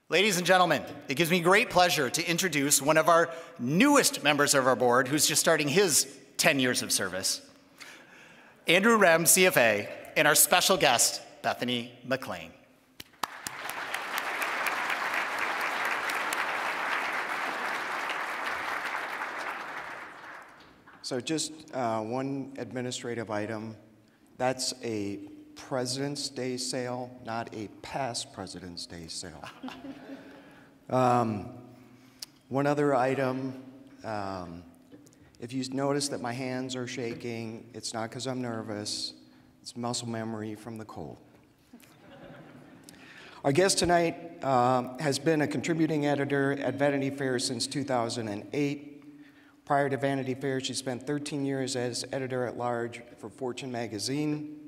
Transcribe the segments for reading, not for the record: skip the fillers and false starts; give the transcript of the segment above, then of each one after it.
Ladies and gentlemen, it gives me great pleasure to introduce one of our newest members of our board who's just starting his 10 years of service, Andrew Rem, CFA, and our special guest, Bethany McLean. So just one administrative item. That's a President's Day sale, not a past President's Day sale. One other item, if you notice that my hands are shaking, it's not because I'm nervous, it's muscle memory from the cold. Our guest tonight has been a contributing editor at Vanity Fair since 2008. Prior to Vanity Fair, she spent 13 years as editor-at-large for Fortune magazine.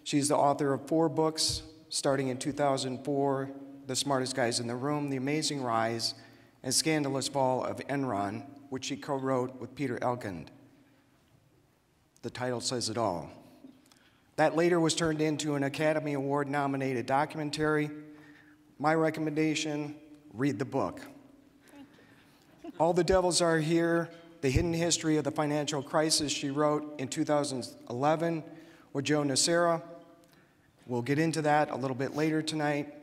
She's the author of 4 books, starting in 2004, The Smartest Guys in the Room, The Amazing Rise, and Scandalous Fall of Enron, which she co-wrote with Peter Elkind. The title says it all. That later was turned into an Academy Award-nominated documentary. My recommendation, read the book. All the Devils Are Here, The Hidden History of the Financial Crisis, she wrote in 2011 with Joe Nocera. We'll get into that a little bit later tonight.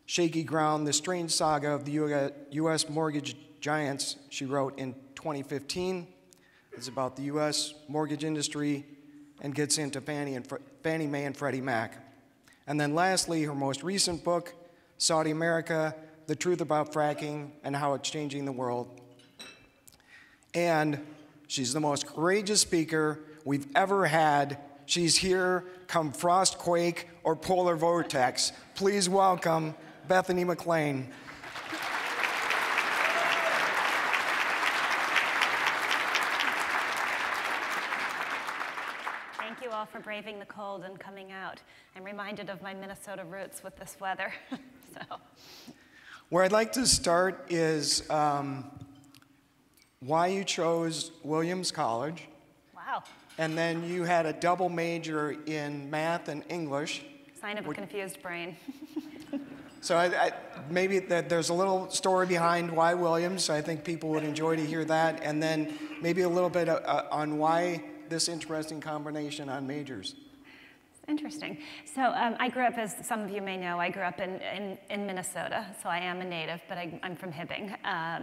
Shaky Ground, The Strange Saga of the U.S. Mortgage Giants, she wrote in 2015. It's about the U.S. mortgage industry and gets into Fannie Mae and Freddie Mac. And then lastly, her most recent book, Saudi America, The Truth About Fracking and How It's Changing the World. And she's the most courageous speaker we've ever had. She's here come frost, quake, or polar vortex. Please welcome Bethany McLean. Thank you all for braving the cold and coming out. I'm reminded of my Minnesota roots with this weather. Where I'd like to start is why you chose Williams College. Wow. And then you had a double major in math and English. Sign of a confused brain. So maybe there's a little story behind why Williams. I think people would enjoy to hear that. And then maybe a little bit on why this interesting combination on majors. Interesting. So I grew up, as some of you may know, I grew up in Minnesota. So I am a native, but I'm from Hibbing,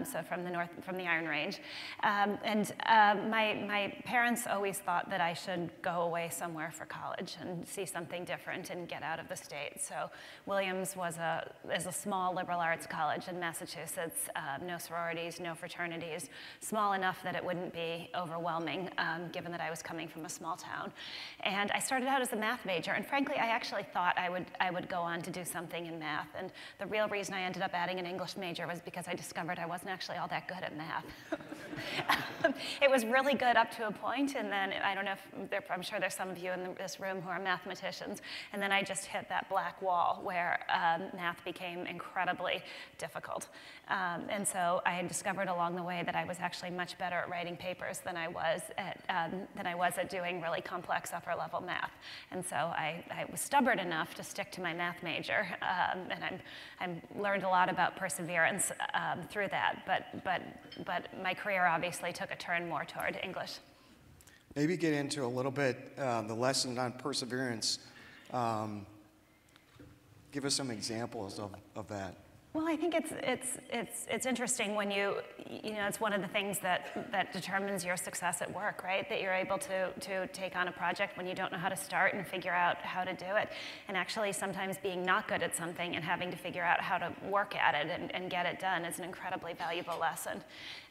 so from the north, from the Iron Range. My parents always thought that I should go away somewhere for college and see something different and get out of the state. So Williams is a small liberal arts college in Massachusetts. No sororities, no fraternities. Small enough that it wouldn't be overwhelming, given that I was coming from a small town. And I started out as a math major, and frankly, I actually thought I would go on to do something in math. And the real reason I ended up adding an English major was because I discovered I wasn't actually all that good at math. It was really good up to a point, and then I don't know if I'm sure there's some of you in this room who are mathematicians, and then I just hit that black wall where math became incredibly difficult. And so I had discovered along the way that I was actually much better at writing papers than I was at doing really complex upper level math. And so I was stubborn enough to stick to my math major, and I learned a lot about perseverance through that. But my career obviously took a turn more toward English. Maybe get into a little bit the lesson on perseverance. Give us some examples of that. Well, I think it's interesting when it's one of the things that determines your success at work, right? That you're able to take on a project when you don't know how to start and figure out how to do it. And actually sometimes being not good at something and having to figure out how to work at it and get it done is an incredibly valuable lesson.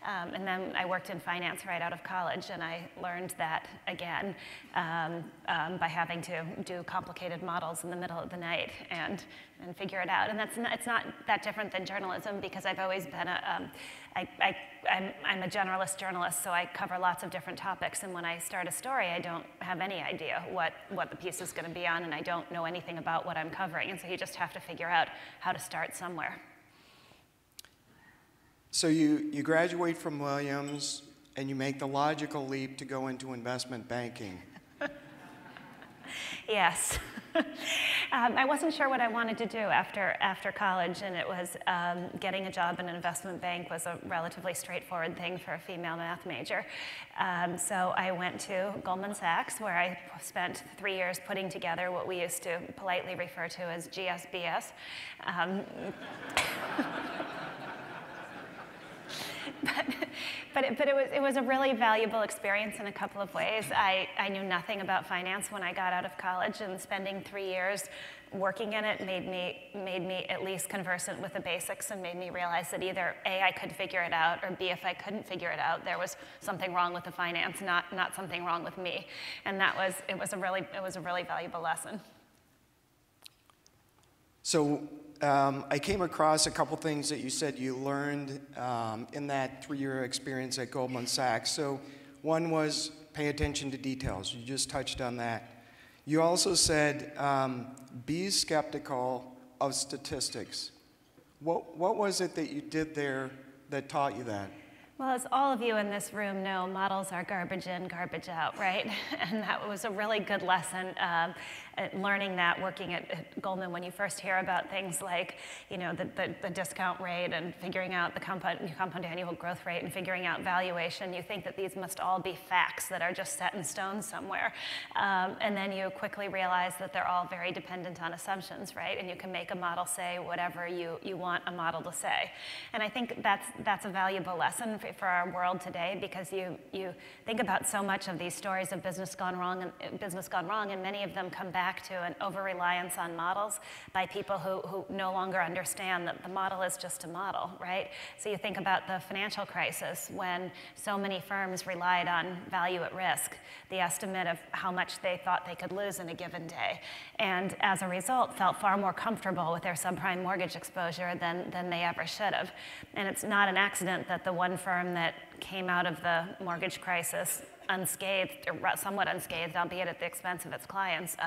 And then I worked in finance right out of college, and I learned that again by having to do complicated models in the middle of the night and figure it out. And it's not that different than journalism, because I've always been I'm a generalist journalist, so I cover lots of different topics. And when I start a story, I don't have any idea what the piece is going to be on, and I don't know anything about what I'm covering. And so you just have to figure out how to start somewhere. So you graduate from Williams, and you make the logical leap to go into investment banking. Yes. I wasn't sure what I wanted to do after college, and it was getting a job in an investment bank was a relatively straightforward thing for a female math major. So I went to Goldman Sachs, where I spent 3 years putting together what we used to politely refer to as GSBS. But it was a really valuable experience in a couple of ways. I knew nothing about finance when I got out of college, and spending 3 years working in it made me at least conversant with the basics and made me realize that either A, I could figure it out, or B, if I couldn't figure it out, there was something wrong with the finance, not something wrong with me. And it was a really valuable lesson. So I came across a couple things that you said you learned in that 3-year experience at Goldman Sachs. So one was pay attention to details. You just touched on that. You also said be skeptical of statistics. What was it that you did there that taught you that? Well, as all of you in this room know, models are garbage in, garbage out, right? And that was a really good lesson, learning that working at Goldman. When you first hear about things like, the discount rate and figuring out the compound annual growth rate and figuring out valuation, you think that these must all be facts that are just set in stone somewhere. And then you quickly realize that they're all very dependent on assumptions, right? And you can make a model say whatever you want a model to say. And I think that's a valuable lesson for our world today, because you think about so much of these stories of business gone wrong, and many of them come back to an over-reliance on models by people who no longer understand that the model is just a model, right? So you think about the financial crisis, when so many firms relied on value at risk, the estimate of how much they thought they could lose in a given day, and as a result felt far more comfortable with their subprime mortgage exposure than they ever should have. And it's not an accident that the one firm that came out of the mortgage crisis unscathed, or somewhat unscathed, albeit at the expense of its clients,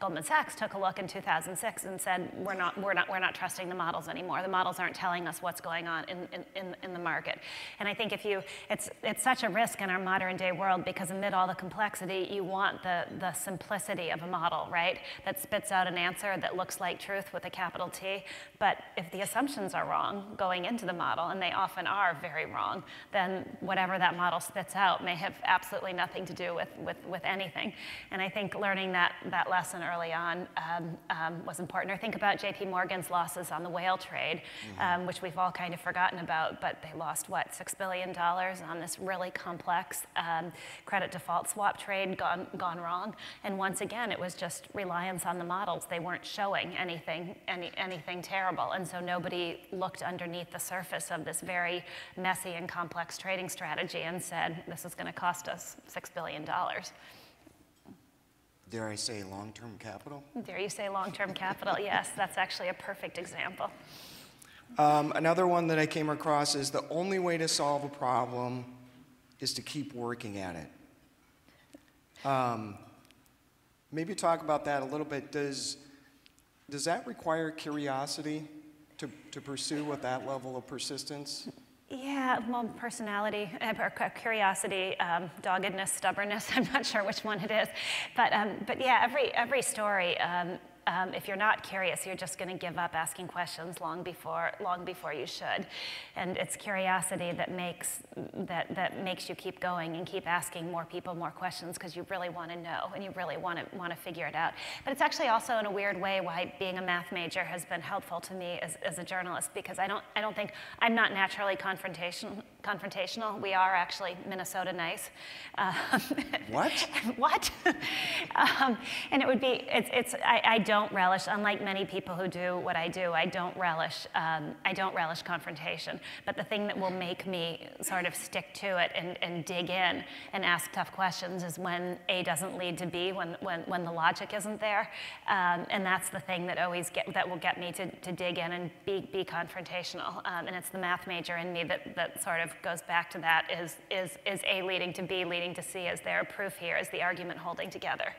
Goldman Sachs took a look in 2006 and said, we're not trusting the models anymore. The models aren't telling us what's going on in the market. And I think it's such a risk in our modern day world, because amid all the complexity, you want the simplicity of a model, right? That spits out an answer that looks like truth with a capital T. But if the assumptions are wrong going into the model, and they often are very wrong, then whatever that model spits out may have absolutely nothing to do with anything. And I think learning that lesson early on was important. Or think about JP Morgan's losses on the whale trade, which we've all kind of forgotten about, but they lost, what, $6 billion on this really complex credit default swap trade gone wrong. And once again, it was just reliance on the models. They weren't showing anything terrible. And so nobody looked underneath the surface of this very messy and complex trading strategy and said, this is going to cost us $6 billion. Dare I say long-term capital? Dare you say long-term capital? Yes, that's actually a perfect example. Another one that I came across is the only way to solve a problem is to keep working at it. Maybe talk about that a little bit. Does that require curiosity to pursue with that level of persistence? Yeah, well, personality, curiosity, doggedness, stubbornness, I'm not sure which one it is. But yeah, every story, if you're not curious, you're just going to give up asking questions long before you should. And it's curiosity that makes you keep going and keep asking more people more questions, because you really want to know and you really want to figure it out. But it's actually also, in a weird way, why being a math major has been helpful to me as a journalist, because I don't think I'm not naturally confrontational. We are actually Minnesota nice. What? What? And it would be I don't relish, unlike many people who do what I do, I don't relish confrontation. But the thing that will make me sort of stick to it and dig in and ask tough questions is when A doesn't lead to B, when the logic isn't there. And that's the thing that will get me to dig in and be confrontational. And it's the math major in me that sort of goes back to that. Is A leading to B leading to C? Is there a proof here? Is the argument holding together?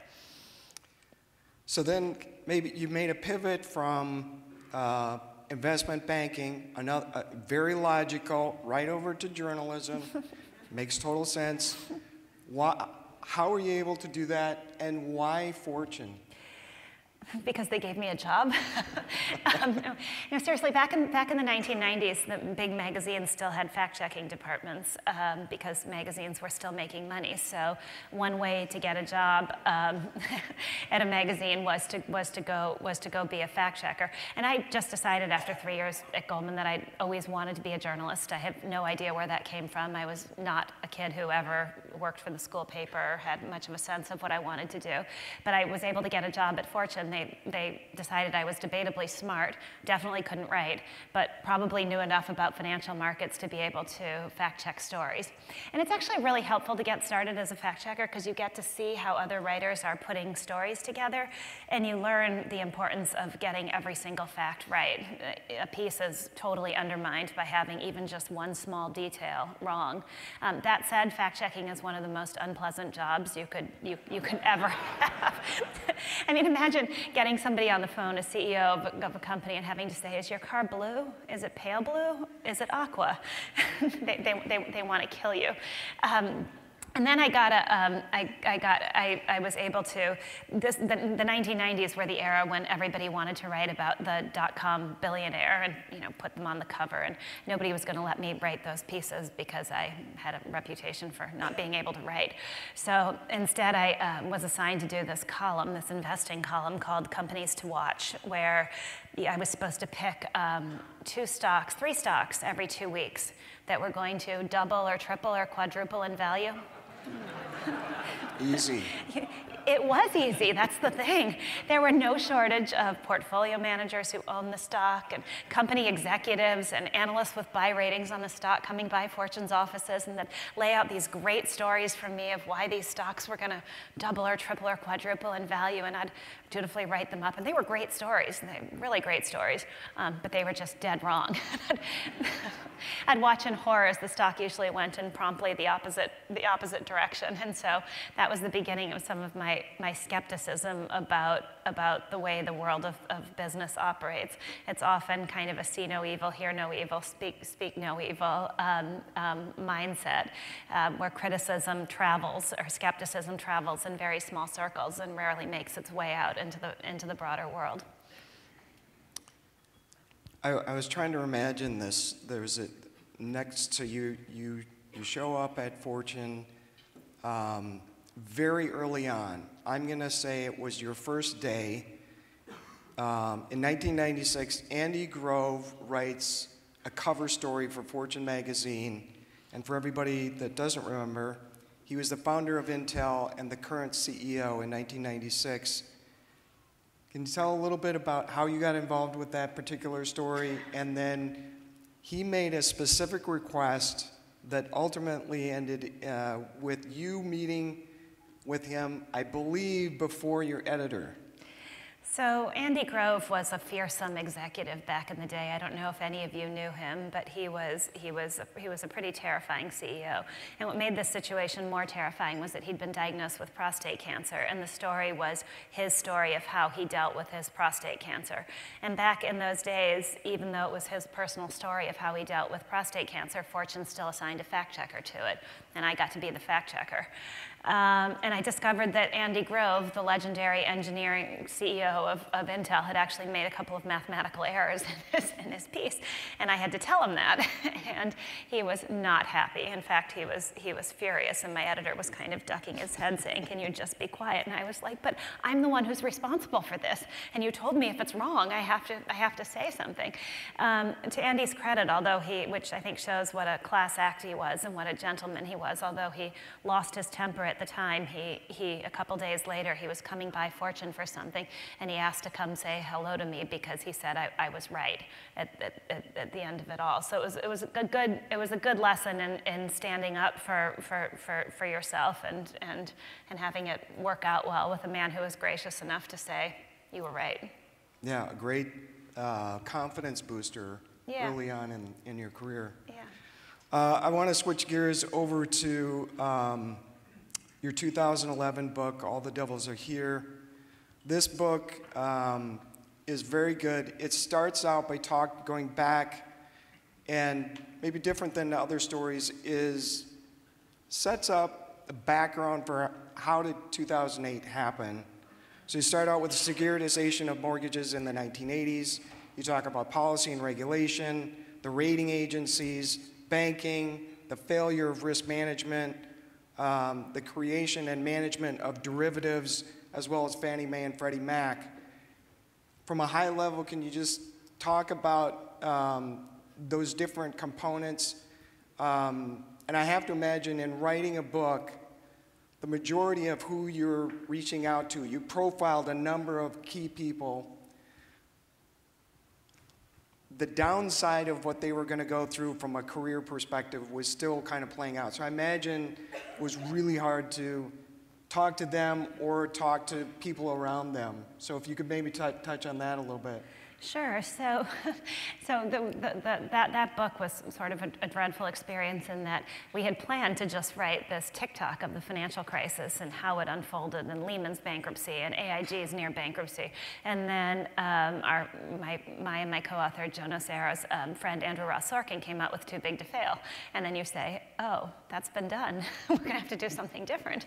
So then maybe you made a pivot from investment banking, very logical, right over to journalism. Makes total sense. How were you able to do that, and why Fortune? Because they gave me a job. Seriously, back in the 1990s, the big magazines still had fact-checking departments because magazines were still making money. So one way to get a job at a magazine was to go be a fact-checker. And I just decided after 3 years at Goldman that I always wanted to be a journalist. I had no idea where that came from. I was not a kid who ever worked for the school paper or had much of a sense of what I wanted to do. But I was able to get a job at Fortune. They decided I was debatably smart, definitely couldn't write, but probably knew enough about financial markets to be able to fact-check stories. And it's actually really helpful to get started as a fact-checker because you get to see how other writers are putting stories together, and you learn the importance of getting every single fact right. A piece is totally undermined by having even just one small detail wrong. That said, fact-checking is one of the most unpleasant jobs you could ever have. I mean, imagine getting somebody on the phone, a CEO of a company, and having to say, is your car blue? Is it pale blue? Is it aqua? They want to kill you. And then I was able to, the 1990s were the era when everybody wanted to write about the dot-com billionaire and put them on the cover, and nobody was going to let me write those pieces because I had a reputation for not being able to write. So instead I was assigned to do this column, this investing column called Companies to Watch, where I was supposed to pick 3 stocks every 2 weeks that were going to double or triple or quadruple in value. Easy. It was easy, that's the thing. There were no shortage of portfolio managers who owned the stock and company executives and analysts with buy ratings on the stock coming by Fortune's offices and that lay out these great stories from me of why these stocks were gonna double or triple or quadruple in value, and I'd dutifully write them up. And they were great stories, really great stories, but they were just dead wrong. I'd watch in horror as the stock usually went in promptly the opposite direction. And so that was the beginning of some of my skepticism about the way the world of business operates. It's often kind of a see no evil, hear no evil, speak no evil mindset, where criticism travels or skepticism travels in very small circles and rarely makes its way out into the broader world. I was trying to imagine this. There's a next to you show up at Fortune very early on. I'm going to say it was your first day. In 1996, Andy Grove writes a cover story for Fortune magazine. And for everybody that doesn't remember, he was the founder of Intel and the current CEO in 1996. Can you tell a little bit about how you got involved with that particular story? And then he made a specific request that ultimately ended with you meeting with him, I believe, before your editor. So Andy Grove was a fearsome executive back in the day. I don't know if any of you knew him, but he was a pretty terrifying CEO. And what made this situation more terrifying was that he'd been diagnosed with prostate cancer, and the story was his story of how he dealt with his prostate cancer. And back in those days, even though it was his personal story of how he dealt with prostate cancer, Fortune still assigned a fact checker to it, and I got to be the fact checker. And I discovered that Andy Grove, the legendary engineering CEO of Intel, had actually made a couple of mathematical errors in his piece, and I had to tell him that, and he was not happy. In fact, he was furious, and my editor was kind of ducking his head saying, "Can you just be quiet?" And I was like, "But I'm the one who's responsible for this, and you told me if it's wrong, I have to say something." To Andy's credit, although which I think shows what a class act he was and what a gentleman he was, although he lost his temper at the time, a couple days later, he was coming by Fortune for something, and he asked to come say hello to me because he said I was right at the end of it all. So it was a good lesson in standing up for yourself and having it work out well with a man who was gracious enough to say you were right. Yeah, a great confidence booster early on in your career. Yeah. I want to switch gears over to your 2011 book, All the Devils Are Here. This book is very good. It starts out by going back, and maybe different than other stories, sets up the background for how did 2008 happen. So you start out with the securitization of mortgages in the 1980s. You talk about policy and regulation, the rating agencies, banking, the failure of risk management, the creation and management of derivatives, as well as Fannie Mae and Freddie Mac. From a high level, can you just talk about those different components? And I have to imagine in writing a book, the majority of who you're reaching out to, you profiled a number of key people. The downside of what they were going to go through from a career perspective was still kind of playing out. So I imagine it was really hard to talk to them or talk to people around them. So if you could maybe touch on that a little bit. Sure. So, that book was sort of a dreadful experience in that we had planned to just write this TikTok of the financial crisis and how it unfolded, and Lehman's bankruptcy and AIG's near bankruptcy, and then my co-author Joe Nocera's friend Andrew Sorkin came out with Too Big to Fail, and then you say, oh, that's been done. We're going to have to do something different.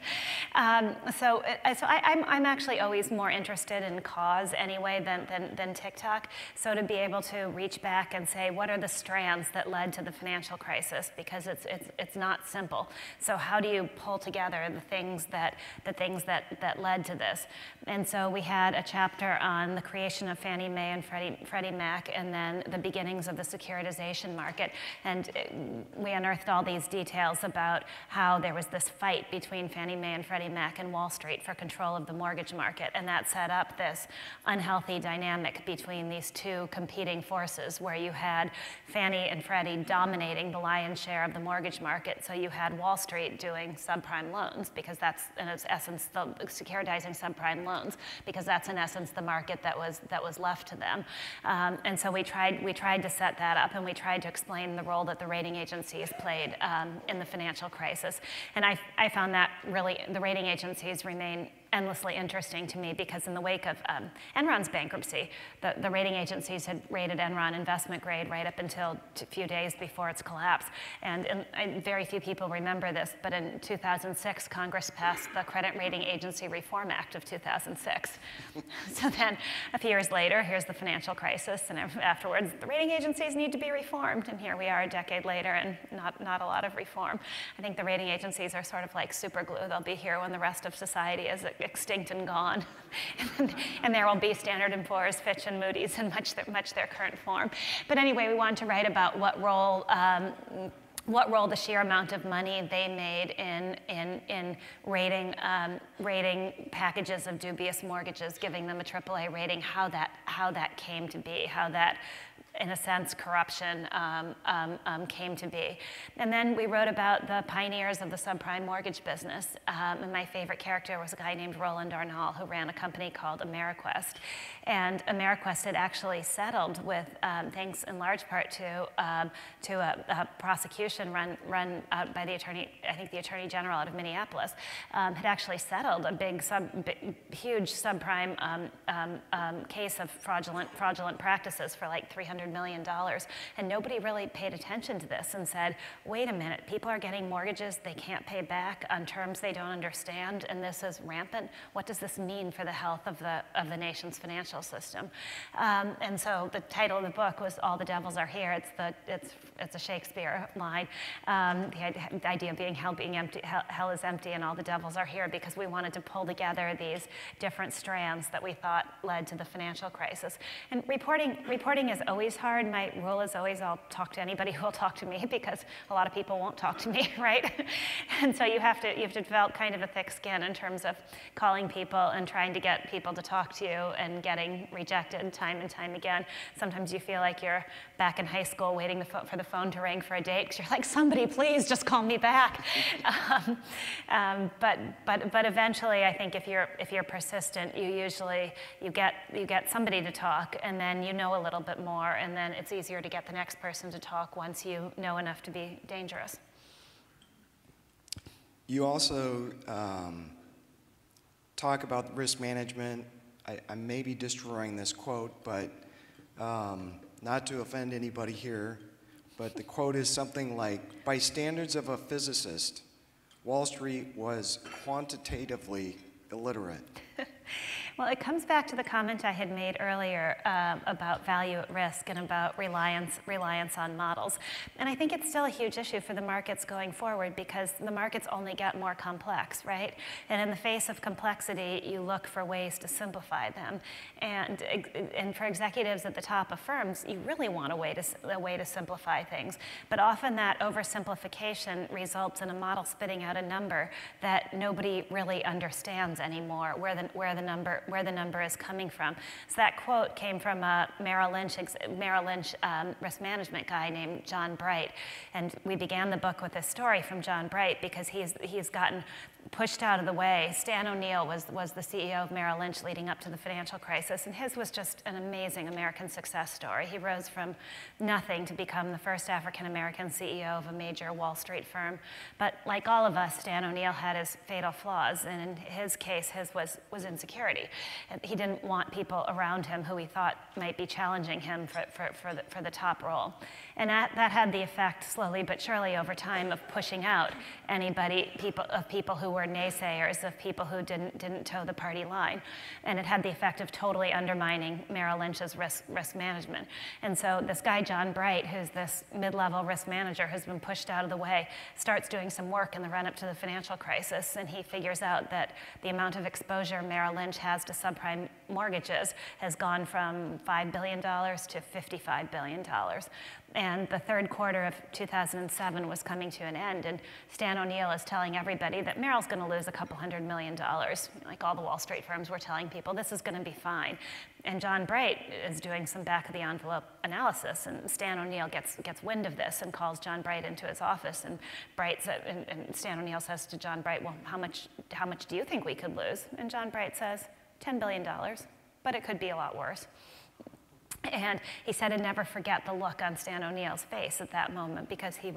So I'm actually always more interested in cause anyway than TikTok. So to be able to reach back and say, what are the strands that led to the financial crisis? Because it's not simple. So how do you pull together the things that led to this? And so we had a chapter on the creation of Fannie Mae and Freddie Mac, and then the beginnings of the securitization market. And we unearthed all these details about how there was this fight between Fannie Mae and Freddie Mac and Wall Street for control of the mortgage market, and that set up this unhealthy dynamic between these two competing forces, where you had Fannie and Freddie dominating the lion's share of the mortgage market. So you had Wall Street doing subprime loans, because that's in its essence the securitizing subprime loans, because that's in essence the market that was left to them. And so we tried to set that up, and we tried to explain the role that the rating agencies played in the financial crisis. And I found that really the rating agencies remain endlessly interesting to me, because in the wake of Enron's bankruptcy, the rating agencies had rated Enron investment grade right up until a few days before its collapse. And very few people remember this, but in 2006, Congress passed the Credit Rating Agency Reform Act of 2006. So then a few years later, here's the financial crisis, and afterwards, the rating agencies need to be reformed. And here we are a decade later, and not a lot of reform. I think the rating agencies are sort of like super glue. They'll be here when the rest of society is extinct and gone. And there will be Standard & Poor's, Fitch, and Moody's in much their current form. But anyway, we wanted to write about what role the sheer amount of money they made in rating packages of dubious mortgages, giving them a AAA rating, how that came to be, how that, in a sense, corruption came to be. And then we wrote about the pioneers of the subprime mortgage business. And my favorite character was a guy named Roland Arnall, who ran a company called AmeriQuest. And AmeriQuest had actually settled with, thanks in large part to a prosecution run out by the Attorney General out of Minneapolis, had actually settled a huge subprime case of fraudulent practices for like $300 million. And nobody really paid attention to this and said, wait a minute, people are getting mortgages they can't pay back on terms they don't understand, and this is rampant. What does this mean for the health of the nation's financial system? And so the title of the book was All the Devils Are Here. It's a Shakespeare line. The idea being hell is empty and all the devils are here, because we wanted to pull together these different strands that we thought led to the financial crisis. And reporting is always hard. My rule is always I'll talk to anybody who will talk to me, because a lot of people won't talk to me, right? And so you have to develop kind of a thick skin in terms of calling people and trying to get people to talk to you, and getting rejected time and time again. Sometimes you feel like you're back in high school waiting for the phone to ring for a date, because you're like, somebody please just call me back. But eventually, I think if you're persistent, you get somebody to talk, and then you know a little bit more, and then it's easier to get the next person to talk once you know enough to be dangerous. You also talk about risk management. I may be destroying this quote, but not to offend anybody here, but the quote is something like, by standards of a physicist, Wall Street was quantitatively illiterate? Well, it comes back to the comment I had made earlier about value at risk and about reliance on models. And I think it's still a huge issue for the markets going forward because the markets only get more complex, right? And in the face of complexity, you look for ways to simplify them. And for executives at the top of firms, you really want a way to simplify things. But often that oversimplification results in a model spitting out a number that nobody really understands anymore, where the number is coming from. So that quote came from a Merrill Lynch risk management guy named John Bright. And we began the book with this story from John Bright because he's gotten pushed out of the way. Stan O'Neill was the CEO of Merrill Lynch leading up to the financial crisis, and his was just an amazing American success story. He rose from nothing to become the first African-American CEO of a major Wall Street firm. But like all of us, Stan O'Neill had his fatal flaws, and in his case, his was insecurity. He didn't want people around him who he thought might be challenging him for the top role. And that had the effect, slowly but surely over time, of pushing out people who were naysayers, of people who didn't toe the party line. And it had the effect of totally undermining Merrill Lynch's risk management. And so this guy, John Bright, who's this mid-level risk manager who's been pushed out of the way, starts doing some work in the run-up to the financial crisis, and he figures out that the amount of exposure Merrill Lynch has to subprime mortgages has gone from $5 billion to $55 billion. And the third quarter of 2007 was coming to an end, and Stan O'Neill is telling everybody that Merrill's going to lose a couple $100 million. Like all the Wall Street firms were telling people, this is going to be fine. And John Bright is doing some back-of-the-envelope analysis, and Stan O'Neill gets wind of this and calls John Bright into his office, and and Stan O'Neill says to John Bright, well, how much do you think we could lose? And John Bright says, $10 billion, but it could be a lot worse. And he said he'd never forget the look on Stan O'Neill's face at that moment because he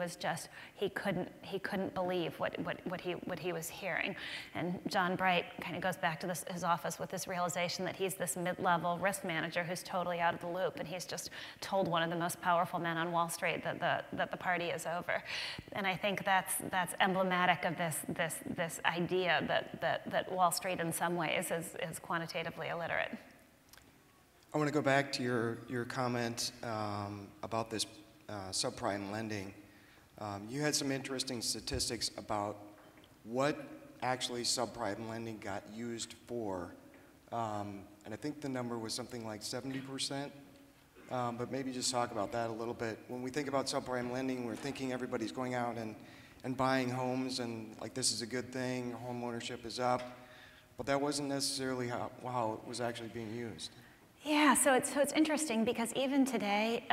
couldn't believe what he was hearing. And John Bright kind of goes back to his office with this realization that he's this mid-level risk manager who's totally out of the loop, and he's just told one of the most powerful men on Wall Street that the party is over. And I think that's emblematic of this idea that Wall Street in some ways is quantitatively illiterate. I want to go back to your comment about this subprime lending. You had some interesting statistics about what actually subprime lending got used for, and I think the number was something like 70%, but maybe just talk about that a little bit. When we think about subprime lending, we're thinking everybody's going out and buying homes and like this is a good thing, home ownership is up, but that wasn't necessarily how it was actually being used. Yeah, so it's interesting because even today,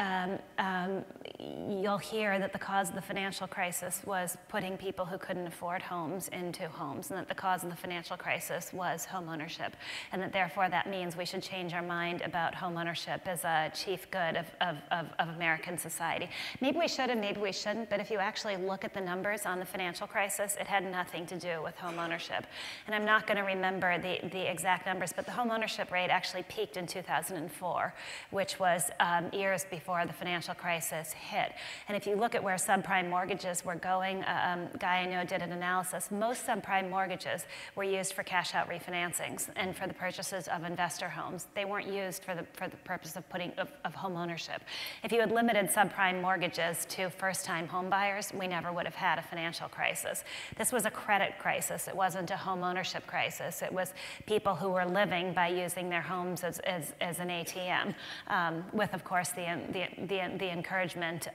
you'll hear that the cause of the financial crisis was putting people who couldn't afford homes into homes, and that the cause of the financial crisis was home ownership, and that therefore that means we should change our mind about home ownership as a chief good of American society. Maybe we should and maybe we shouldn't, but if you actually look at the numbers on the financial crisis, it had nothing to do with home ownership. And I'm not going to remember the exact numbers, but the home ownership rate actually peaked in 2004, which was years before the financial crisis hit. And if you look at where subprime mortgages were going, a guy I know did an analysis. Most subprime mortgages were used for cash-out refinancings and for the purchases of investor homes. They weren't used for the purpose of home ownership. If you had limited subprime mortgages to first-time home buyers, we never would have had a financial crisis. This was a credit crisis. It wasn't a home ownership crisis. It was people who were living by using their homes as an ATM, with, of course, the encouragement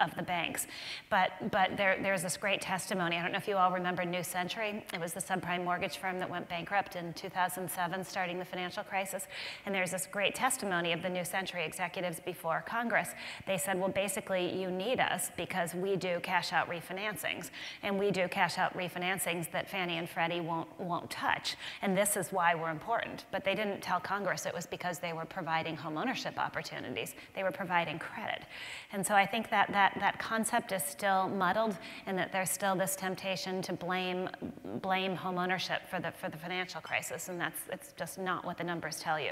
of the banks. But there's this great testimony. I don't know if you all remember New Century. It was the subprime mortgage firm that went bankrupt in 2007, starting the financial crisis. And there's this great testimony of the New Century executives before Congress. They said, well, basically, you need us because we do cash-out refinancings. And we do cash-out refinancings that Fannie and Freddie won't touch. And this is why we're important. But they didn't tell Congress it was because they were providing home ownership opportunities. They were providing credit. And so I think that concept is still muddled, and that there's still this temptation to blame home ownership for the financial crisis, and it's just not what the numbers tell you.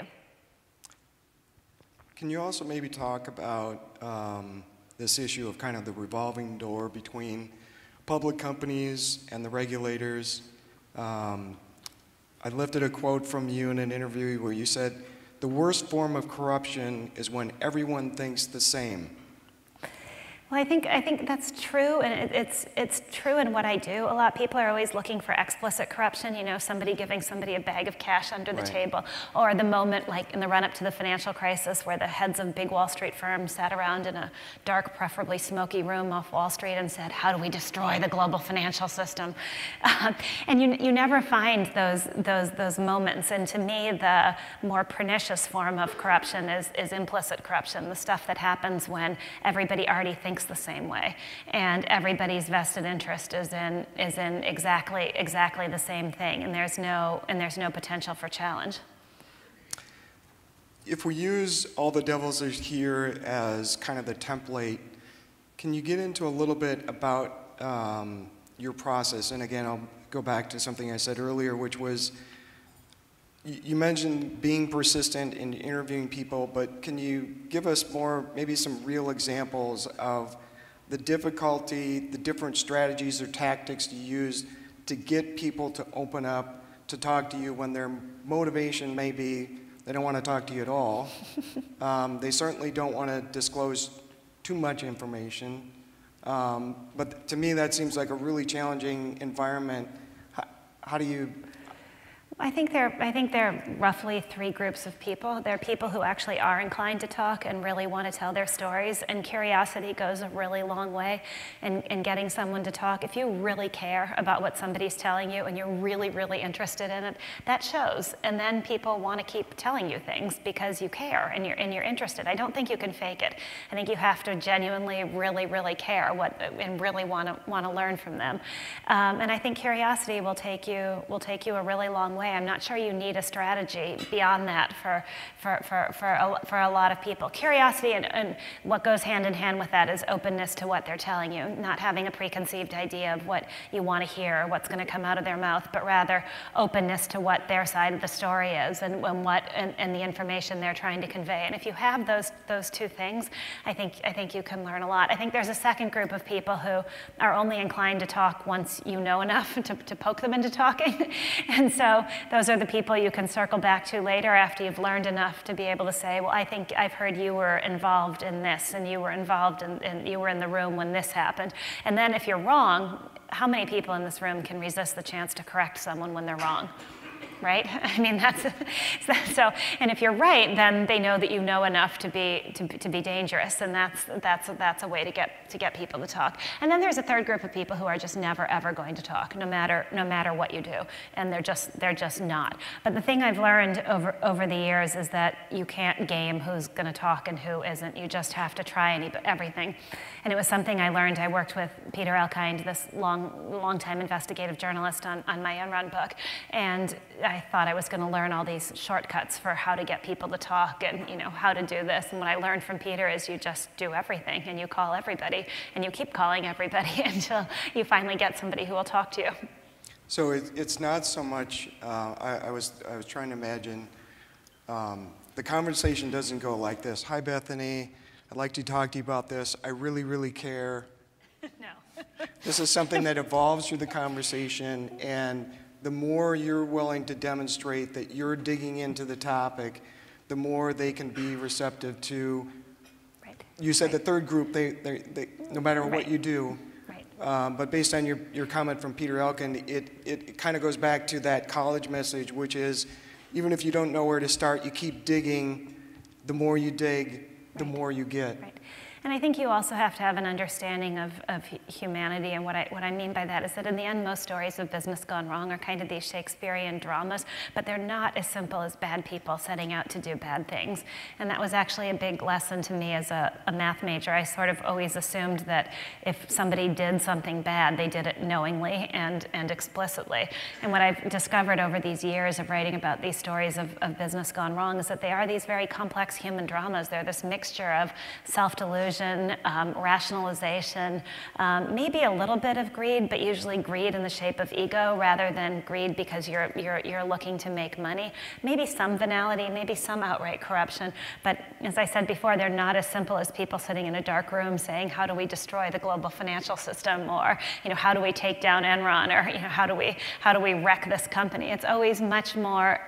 Can you also maybe talk about this issue of kind of the revolving door between public companies and the regulators. I lifted a quote from you in an interview where you said, "The worst form of corruption is when everyone thinks the same." Well, I think that's true, and it's true in what I do. A lot of people are always looking for explicit corruption, you know, somebody giving somebody a bag of cash under the table, or the moment like in the run-up to the financial crisis where the heads of big Wall Street firms sat around in a dark, preferably smoky room off Wall Street and said, "How do we destroy the global financial system?" And you never find those moments. And to me, the more pernicious form of corruption is implicit corruption, the stuff that happens when everybody already thinks the same way, and everybody's vested interest is in exactly the same thing, and there's no potential for challenge. If we use all the devils are here as kind of the template, can you get into a little bit about your process? And again, I'll go back to something I said earlier, which was you mentioned being persistent in interviewing people, but can you give us more, maybe some real examples of the difficulty, the different strategies or tactics you use to get people to open up, to talk to you when their motivation may be they don't want to talk to you at all. They certainly don't want to disclose too much information. But to me, that seems like a really challenging environment. How do you... I think there are roughly three groups of people. There are people who actually are inclined to talk and really want to tell their stories, and curiosity goes a really long way in getting someone to talk. If you really care about what somebody's telling you and you're really, really interested in it, that shows. And then people want to keep telling you things because you care and you're interested. I don't think you can fake it. I think you have to genuinely, really, really care and really want to learn from them. And I think curiosity will take you a really long way. I'm not sure you need a strategy beyond that for a lot of people. Curiosity and what goes hand in hand with that is openness to what they're telling you, not having a preconceived idea of what you want to hear or what's going to come out of their mouth, but rather openness to what their side of the story is and the information they're trying to convey. And if you have those two things, I think you can learn a lot. I think there's a second group of people who are only inclined to talk once you know enough to poke them into talking. And so those are the people you can circle back to later after you've learned enough to be able to say, well, I think I've heard you were involved in this, and you were involved and you were in the room when this happened. And then if you're wrong, how many people in this room can resist the chance to correct someone when they're wrong? Right? I mean, so. And if you're right, then they know that you know enough to be dangerous, and that's a way to get people to talk. And then there's a third group of people who are just never ever going to talk, no matter what you do, and they're just not. But the thing I've learned over the years is that you can't game who's going to talk and who isn't. You just have to try everything. And it was something I learned. I worked with Peter Elkind, this long-time investigative journalist, on my Enron book, and I thought I was going to learn all these shortcuts for how to get people to talk and how to do this. And what I learned from Peter is you just do everything and you call everybody and you keep calling everybody until you finally get somebody who will talk to you. So it's not so much. I was trying to imagine. The conversation doesn't go like this. Hi, Bethany. I'd like to talk to you about this. I really, really care. No. This is something that evolves through the conversation, and the more you're willing to demonstrate that you're digging into the topic, the more they can be receptive to. Right. You said the third group, they no matter what you do. Right. But based on your comment from Peter Elkind, it kind of goes back to that college message, which is even if you don't know where to start, you keep digging. The more you dig, the more you get. Right. And I think you also have to have an understanding of humanity, and what I mean by that is that in the end, most stories of business gone wrong are kind of these Shakespearean dramas, but they're not as simple as bad people setting out to do bad things. And that was actually a big lesson to me as a math major. I sort of always assumed that if somebody did something bad, they did it knowingly and explicitly. And what I've discovered over these years of writing about these stories of business gone wrong is that they are these very complex human dramas. They're this mixture of self-delusion disillusion, rationalization, maybe a little bit of greed, but usually greed in the shape of ego rather than greed because you're looking to make money. Maybe some venality, maybe some outright corruption, but as I said before, they're not as simple as people sitting in a dark room saying, how do we destroy the global financial system, or how do we take down Enron, or how do we wreck this company? It's always much more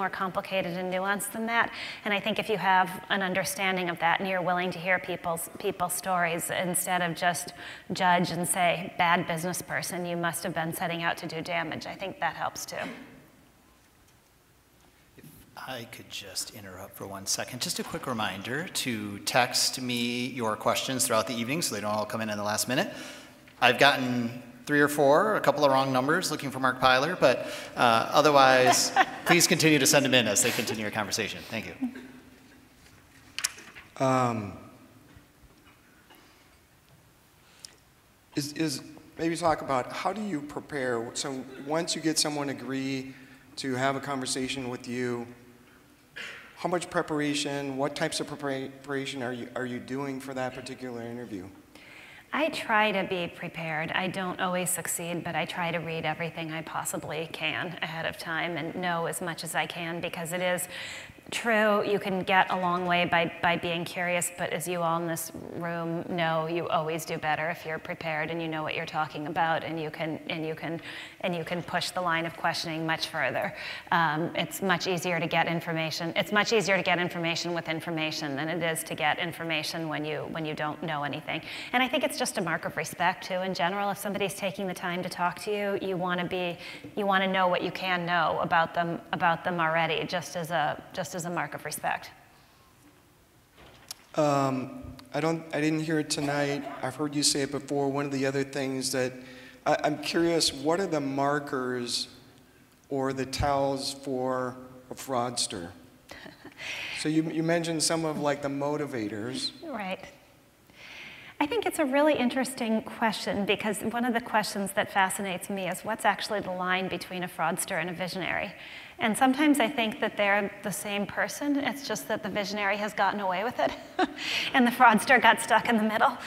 complicated and nuanced than that. And I think if you have an understanding of that and you're willing to hear people's stories instead of just judge and say, bad business person, you must have been setting out to do damage, I think that helps too. I could just interrupt for 1 second. Just a quick reminder to text me your questions throughout the evening so they don't all come in the last minute. I've gotten 3 or 4, a couple of wrong numbers looking for Mark Pyler, but otherwise, please continue to send them in as they continue your conversation. Thank you. Maybe talk about how do you prepare? So once you get someone agree to have a conversation with you, how much preparation, what types of preparation are you doing for that particular interview? I try to be prepared. I don't always succeed, but I try to read everything I possibly can ahead of time and know as much as I can, because it is true, you can get a long way by being curious, but as you all in this room know, you always do better if you're prepared and you know what you're talking about, and you can push the line of questioning much further. It's much easier to get information. It's much easier to get information with information than it is to get information when you don't know anything. And I think it's just a mark of respect too. In general, if somebody's taking the time to talk to you, you want to know what you can know about them already, just as a mark of respect. I didn't hear it tonight. I've heard you say it before. One of the other things that I'm curious, what are the markers or the tells for a fraudster? So you mentioned some of like the motivators. Right. I think it's a really interesting question, because one of the questions that fascinates me is what's actually the line between a fraudster and a visionary. And sometimes I think that they're the same person. It's just that the visionary has gotten away with it and the fraudster got stuck in the middle.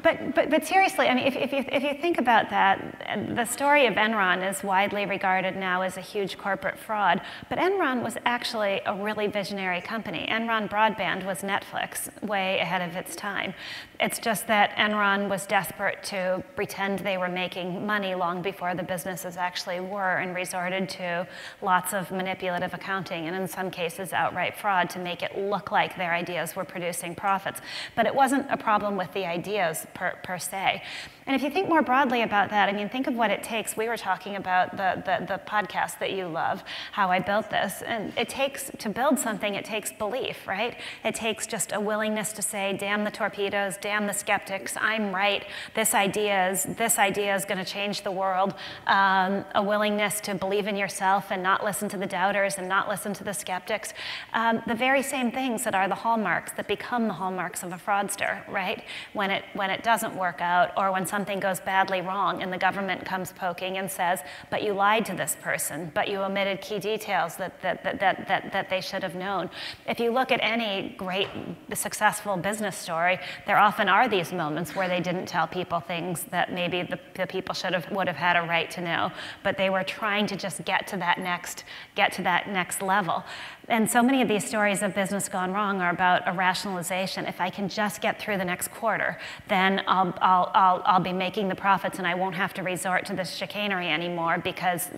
But seriously, I mean, if you think about that, the story of Enron is widely regarded now as a huge corporate fraud, but Enron was actually a really visionary company. Enron Broadband was Netflix, way ahead of its time. It's just that Enron was desperate to pretend they were making money long before the businesses actually were, and resorted to lots of manipulative accounting, and in some cases outright fraud, to make it look like their ideas were producing profits. But it wasn't a problem with the ideas per se. And if you think more broadly about that, I mean, think of what it takes. We were talking about the podcast that you love, how I built this, and it takes, to build something, it takes belief, right? It takes just a willingness to say, damn the torpedoes, damn the skeptics, I'm right, this idea is going to change the world, a willingness to believe in yourself and not listen to the doubters and not listen to the skeptics, the very same things that are the hallmarks, that become the hallmarks of a fraudster, right? When it doesn't work out, or when something goes badly wrong and the government comes poking and says, but you lied to this person, but you omitted key details that they should have known. If you look at any great successful business story, there often are these moments where they didn't tell people things that maybe the people would have had a right to know, but they were trying to just get to that next level. And so many of these stories of business gone wrong are about a rationalization. If I can just get through the next quarter, then I'll be making the profits, and I won't have to resort to this chicanery anymore, because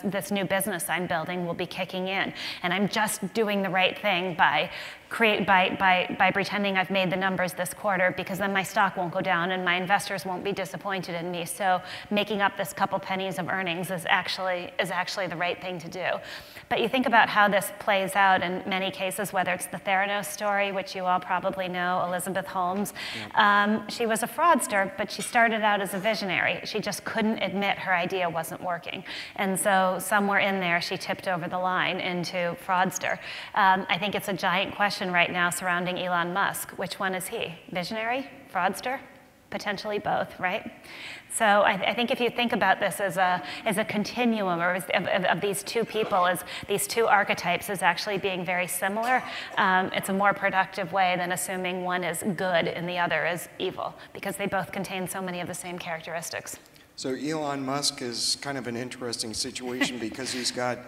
this new business I'm building will be kicking in, and I'm just doing the right thing by pretending I've made the numbers this quarter, because then my stock won't go down and my investors won't be disappointed in me. So making up this couple pennies of earnings is actually the right thing to do. But you think about how this plays out in many cases, whether it's the Theranos story, which you all probably know, Elizabeth Holmes. She was a fraudster, but she started out as a visionary. She just couldn't admit her idea wasn't working. And so somewhere in there, she tipped over the line into fraudster. I think it's a giant question right now surrounding Elon Musk. Which one is he? Visionary? Fraudster? Potentially both, right? So I think if you think about this as a continuum or of these two people, as these two archetypes as actually being very similar, it's a more productive way than assuming one is good and the other is evil, because they both contain so many of the same characteristics. So Elon Musk is kind of an interesting situation because he's got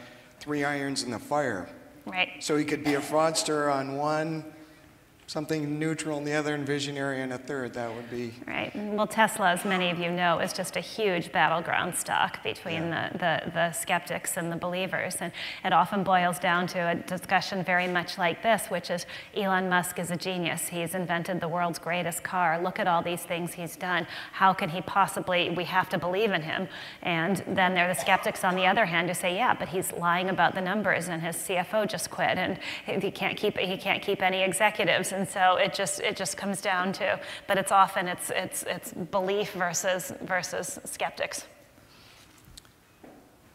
3 irons in the fire. Right. So he could be a fraudster on one, something neutral on the other, and visionary on a third. That would be... Right. Well, Tesla, as many of you know, is just a huge battleground stock between the skeptics and the believers. And it often boils down to a discussion very much like this, which is Elon Musk is a genius. He's invented the world's greatest car. Look at all these things he's done. How can he possibly, we have to believe in him. And then there are the skeptics on the other hand who say, yeah, but he's lying about the numbers and his CFO just quit and he can't keep any executives. And so it just comes down to, but it's often it's belief versus skeptics.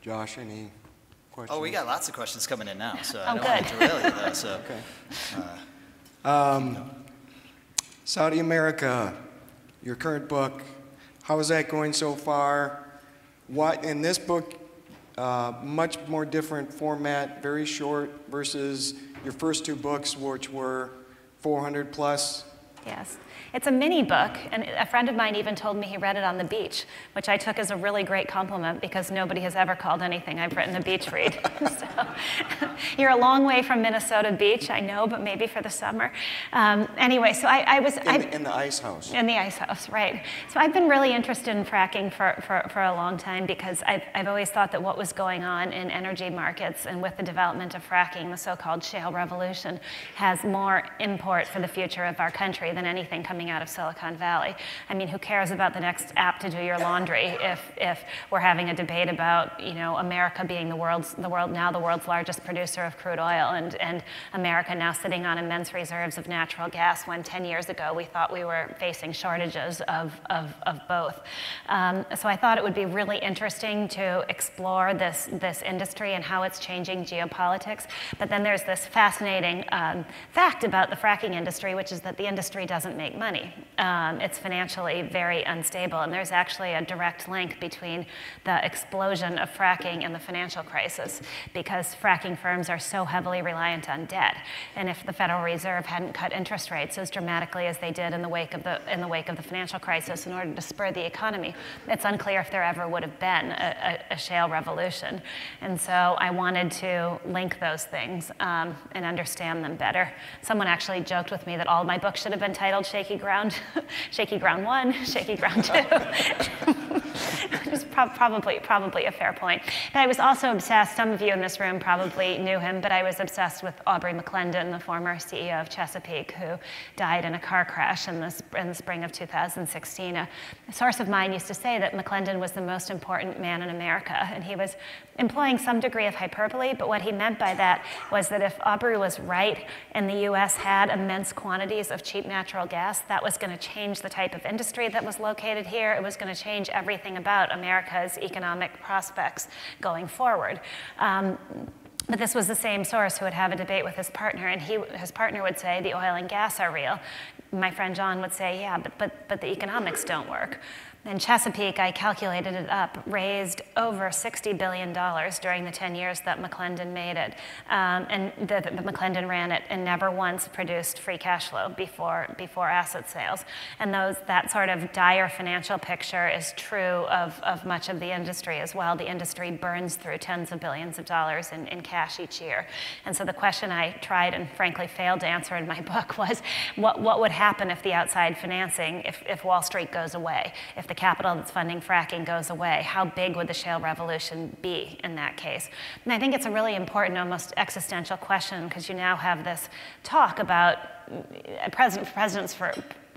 Josh, any questions? Oh, we got lots of questions coming in now, so Oh, I don't want to derail you though. So, Okay. Saudi America, your current book, how is that going so far? What in this book, much more different format, very short, versus your first 2 books, which were 400 plus. Yes. It's a mini book, and a friend of mine even told me he read it on the beach, which I took as a really great compliment because nobody has ever called anything I've written a beach read. So, you're a long way from Minnesota Beach, I know, but maybe for the summer. Anyway, so I was... In the ice house. In the ice house, right. So I've been really interested in fracking for a long time because I've always thought that what was going on in energy markets and with the development of fracking, the so-called shale revolution, has more import for the future of our country than anything coming out of Silicon Valley. I mean, who cares about the next app to do your laundry if we're having a debate about, you know, America being the world's largest producer of crude oil and America now sitting on immense reserves of natural gas when 10 years ago we thought we were facing shortages of both. So I thought it would be really interesting to explore this industry and how it's changing geopolitics. But then there's this fascinating fact about the fracking industry, which is that the industry doesn't make money. It's financially very unstable, and there's actually a direct link between the explosion of fracking and the financial crisis, because fracking firms are so heavily reliant on debt. And if the Federal Reserve hadn't cut interest rates as dramatically as they did in the wake of the financial crisis in order to spur the economy, it's unclear if there ever would have been a shale revolution. And so I wanted to link those things and understand them better. Someone actually joked with me that all my books should have been titled Shaky Ground, Shaky Ground 1, Shaky Ground 2. Which is probably a fair point. But I was also obsessed, some of you in this room probably knew him, but I was obsessed with Aubrey McClendon, the former CEO of Chesapeake, who died in a car crash in the spring of 2016. A source of mine used to say that McClendon was the most important man in America, and he was employing some degree of hyperbole, but what he meant by that was that if Aubrey was right and the US had immense quantities of cheap natural gas, that was going to change the type of industry that was located here. It was going to change everything about America's economic prospects going forward. But this was the same source who would have a debate with his partner, and his partner would say the oil and gas are real. My friend John would say, yeah, but the economics don't work. And Chesapeake, I calculated it up, raised over $60 billion during the 10 years that McClendon made it. And McClendon ran it and never once produced free cash flow before asset sales. And that sort of dire financial picture is true of much of the industry as well. The industry burns through tens of billions of dollars in cash each year. And so the question I tried and frankly failed to answer in my book was, what would happen if the outside financing, if Wall Street goes away, if the capital that's funding fracking goes away? How big would the shale revolution be in that case? And I think it's a really important, almost existential question, because you now have this talk about presidents for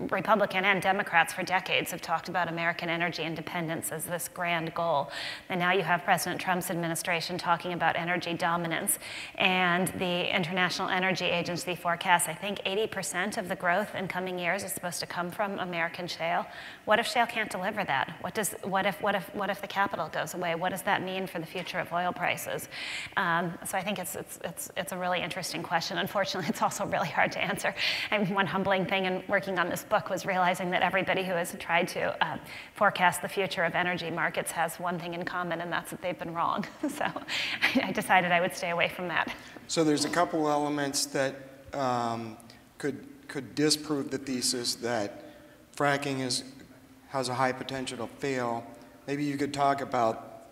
Republican and Democrats for decades have talked about American energy independence as this grand goal. And now you have President Trump's administration talking about energy dominance. And the International Energy Agency forecasts, I think, 80% of the growth in coming years is supposed to come from American shale. What if shale can't deliver that? What if the capital goes away? What does that mean for the future of oil prices? So I think it's a really interesting question. Unfortunately, it's also really hard to answer. And one humbling thing in working on this this book was realizing that everybody who has tried to forecast the future of energy markets has one thing in common, and that's that they've been wrong. So I decided I would stay away from that. So there's a couple elements that could disprove the thesis that fracking has a high potential to fail. Maybe you could talk about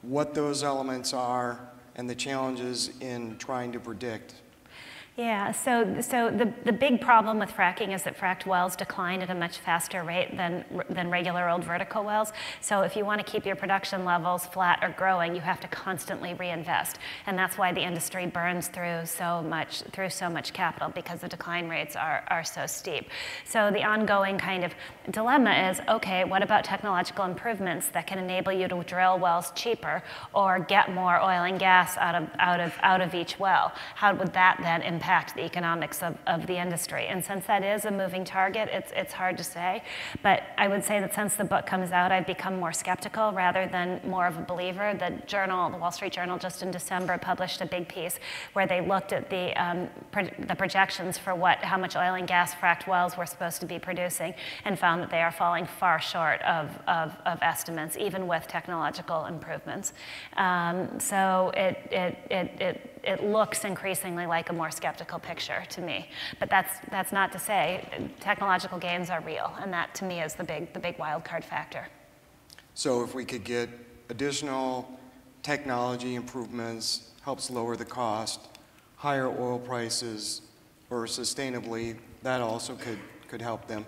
what those elements are and the challenges in trying to predict. Yeah, so the big problem with fracking is that fracked wells decline at a much faster rate than regular old vertical wells. So if you want to keep your production levels flat or growing, you have to constantly reinvest. And that's why the industry burns through so much capital, because the decline rates are so steep. So the ongoing kind of dilemma is, okay, what about technological improvements that can enable you to drill wells cheaper or get more oil and gas out of each well? How would that then impact the economics of the industry? And since that is a moving target, it's hard to say. But I would say that since the book comes out, I've become more skeptical rather than more of a believer. The Wall Street Journal, just in December, published a big piece where they looked at the projections for how much oil and gas fracked wells were supposed to be producing, and found that they are falling far short of estimates, even with technological improvements. So it looks increasingly like a more skeptical picture to me. But that's not to say technological gains are real, and that to me is the big wild card factor. So if we could get additional technology improvements, helps lower the cost, higher oil prices, or sustainably, that also could help them.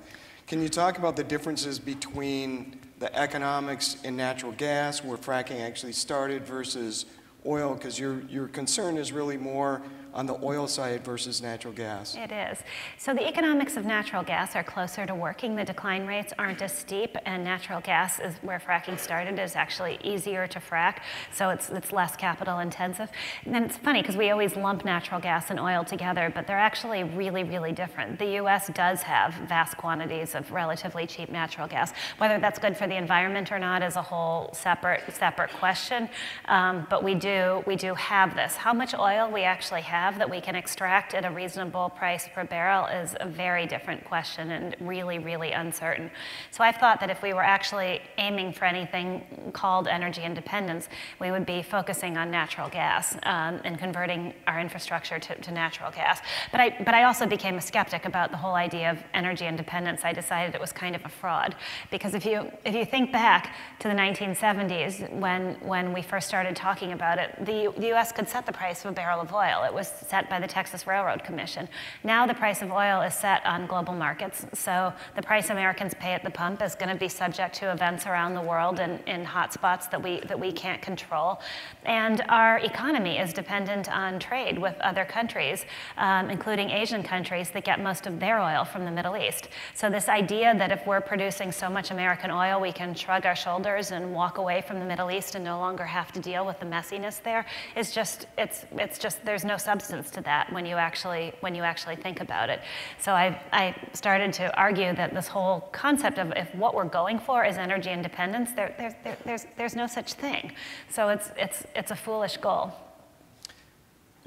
Can you talk about the differences between the economics in natural gas, where fracking actually started, versus oil? Because your concern is really more on the oil side versus natural gas. It is. So the economics of natural gas are closer to working. The decline rates aren't as steep, and natural gas is where fracking started, is actually easier to frack, so it's less capital intensive. And then it's funny because we always lump natural gas and oil together, but they're actually really, really different. The US does have vast quantities of relatively cheap natural gas. Whether that's good for the environment or not is a whole separate question, but we do have this. How much oil we actually have that we can extract at a reasonable price per barrel is a very different question, and really, really uncertain. So I've thought that if we were actually aiming for anything called energy independence, we would be focusing on natural gas and converting our infrastructure to natural gas. But I also became a skeptic about the whole idea of energy independence. I decided it was kind of a fraud, because if you think back to the 1970s when we first started talking about it, the US could set the price of a barrel of oil. It was set by the Texas Railroad Commission. Now the price of oil is set on global markets, so the price Americans pay at the pump is going to be subject to events around the world and in hotspots that we can't control. And our economy is dependent on trade with other countries, including Asian countries that get most of their oil from the Middle East. So this idea that if we're producing so much American oil, we can shrug our shoulders and walk away from the Middle East and no longer have to deal with the messiness there is just, it's just, there's no substance to that when you actually think about it. So I started to argue that this whole concept of if what we're going for is energy independence, there's no such thing. So it's a foolish goal.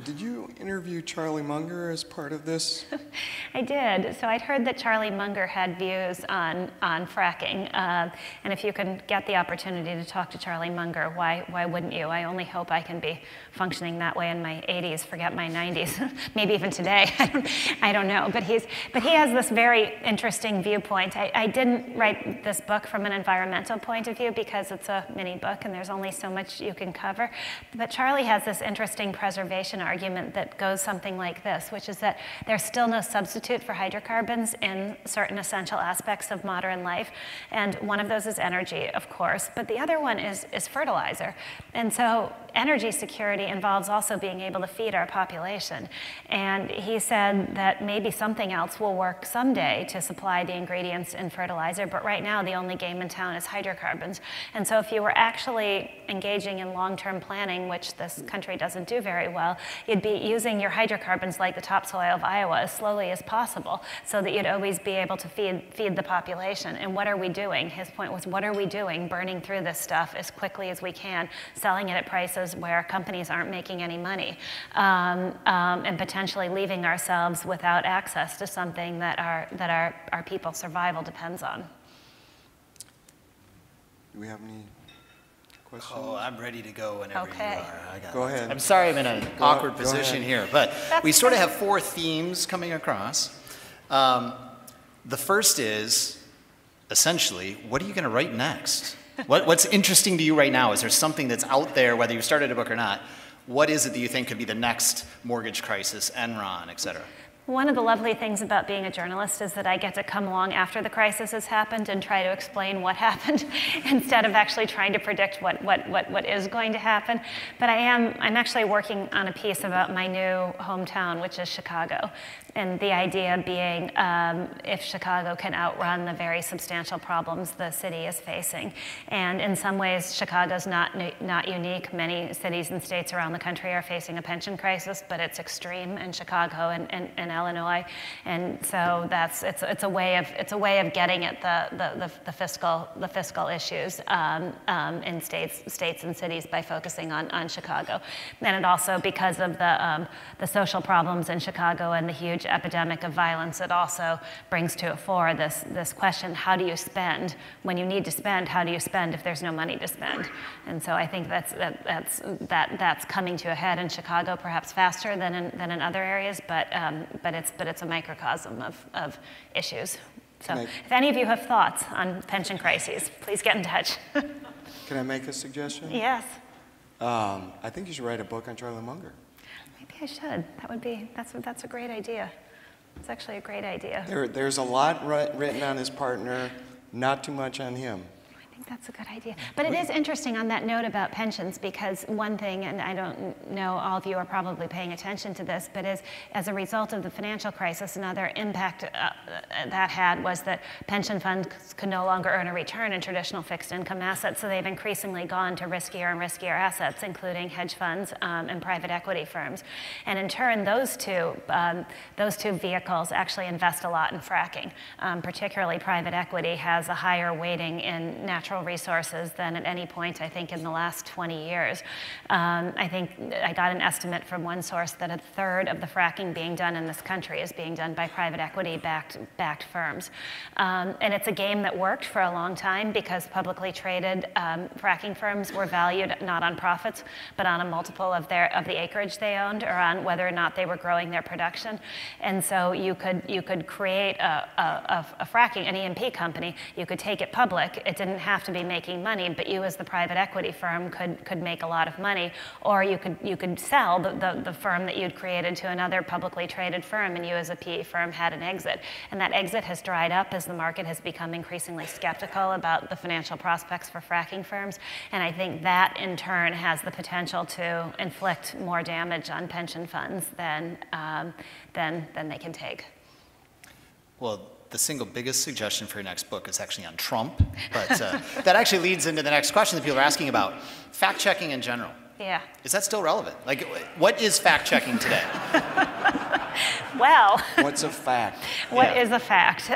Did you interview Charlie Munger as part of this? I did. So I'd heard that Charlie Munger had views on fracking. And if you can get the opportunity to talk to Charlie Munger, why wouldn't you? I only hope I can be functioning that way in my 80s, forget my 90s, maybe even today. I don't know. But he has this very interesting viewpoint. I didn't write this book from an environmental point of view because it's a mini book and there's only so much you can cover. But Charlie has this interesting preservation argument that goes something like this, which is that there's still no substitute for hydrocarbons in certain essential aspects of modern life. And one of those is energy, of course, but the other one is fertilizer. And so energy security involves also being able to feed our population. And he said that maybe something else will work someday to supply the ingredients in fertilizer, but right now the only game in town is hydrocarbons. And so if you were actually engaging in long-term planning, which this country doesn't do very well, you'd be using your hydrocarbons like the topsoil of Iowa as slowly as possible so that you'd always be able to feed the population. And what are we doing? His point was, what are we doing? Burning through this stuff as quickly as we can, selling it at prices places where companies aren't making any money, and potentially leaving ourselves without access to something that our people's survival depends on. Do we have any questions? Oh, I'm ready to go whenever Okay. you are. I got Go it. ahead. I'm sorry I'm in an awkward go position ahead. here, but That's we sort of okay. have 4 themes coming across. The first is, essentially, what are you going to write next? What's interesting to you right now? Is there something that's out there, whether you started a book or not? What is it that you think could be the next mortgage crisis, Enron, et cetera? One of the lovely things about being a journalist is that I get to come along after the crisis has happened and try to explain what happened instead of actually trying to predict what is going to happen. But I'm actually working on a piece about my new hometown, which is Chicago. And the idea being if Chicago can outrun the very substantial problems the city is facing. And in some ways, Chicago's not unique. Many cities and states around the country are facing a pension crisis, but it's extreme in Chicago and Illinois. And so it's a way of getting at the fiscal issues in states and cities by focusing on Chicago. And it also, because of the social problems in Chicago and the huge epidemic of violence, it also brings to the fore this question: how do you spend when you need to spend? How do you spend if there's no money to spend? And so I think that's coming to a head in Chicago, perhaps faster than in other areas, but it's a microcosm of issues. So if any of you have thoughts on pension crises, please get in touch. Can I make a suggestion? Yes. I think you should write a book on Charlie Munger. Maybe I should. That's a great idea. It's actually a great idea. There's a lot written on his partner, not too much on him. I think that's a good idea. But it is interesting on that note about pensions, because one thing, and I don't know, all of you are probably paying attention to this, but as a result of the financial crisis, another impact that had was that pension funds could no longer earn a return in traditional fixed income assets, so they've increasingly gone to riskier and riskier assets, including hedge funds and private equity firms. And in turn, those two vehicles actually invest a lot in fracking. Particularly private equity has a higher weighting in natural resources than at any point, I think, in the last 20 years. I think I got an estimate from one source that 1/3 of the fracking being done in this country is being done by private equity-backed firms. And it's a game that worked for a long time because publicly traded fracking firms were valued not on profits, but on a multiple of the acreage they owned, or on whether or not they were growing their production. And so you could create a fracking, an E&P company. You could take it public. It didn't have to be making money, but you as the private equity firm could make a lot of money, or you could sell the firm that you'd created to another publicly traded firm, and you as a PE firm had an exit. And that exit has dried up as the market has become increasingly skeptical about the financial prospects for fracking firms. And I think that in turn has the potential to inflict more damage on pension funds than they can take. Well, the single biggest suggestion for your next book is actually on Trump, but that actually leads into the next question that people are asking about, fact-checking in general. Yeah. Is that still relevant? Like, what is fact-checking today? Well. What's a fact? What is a fact?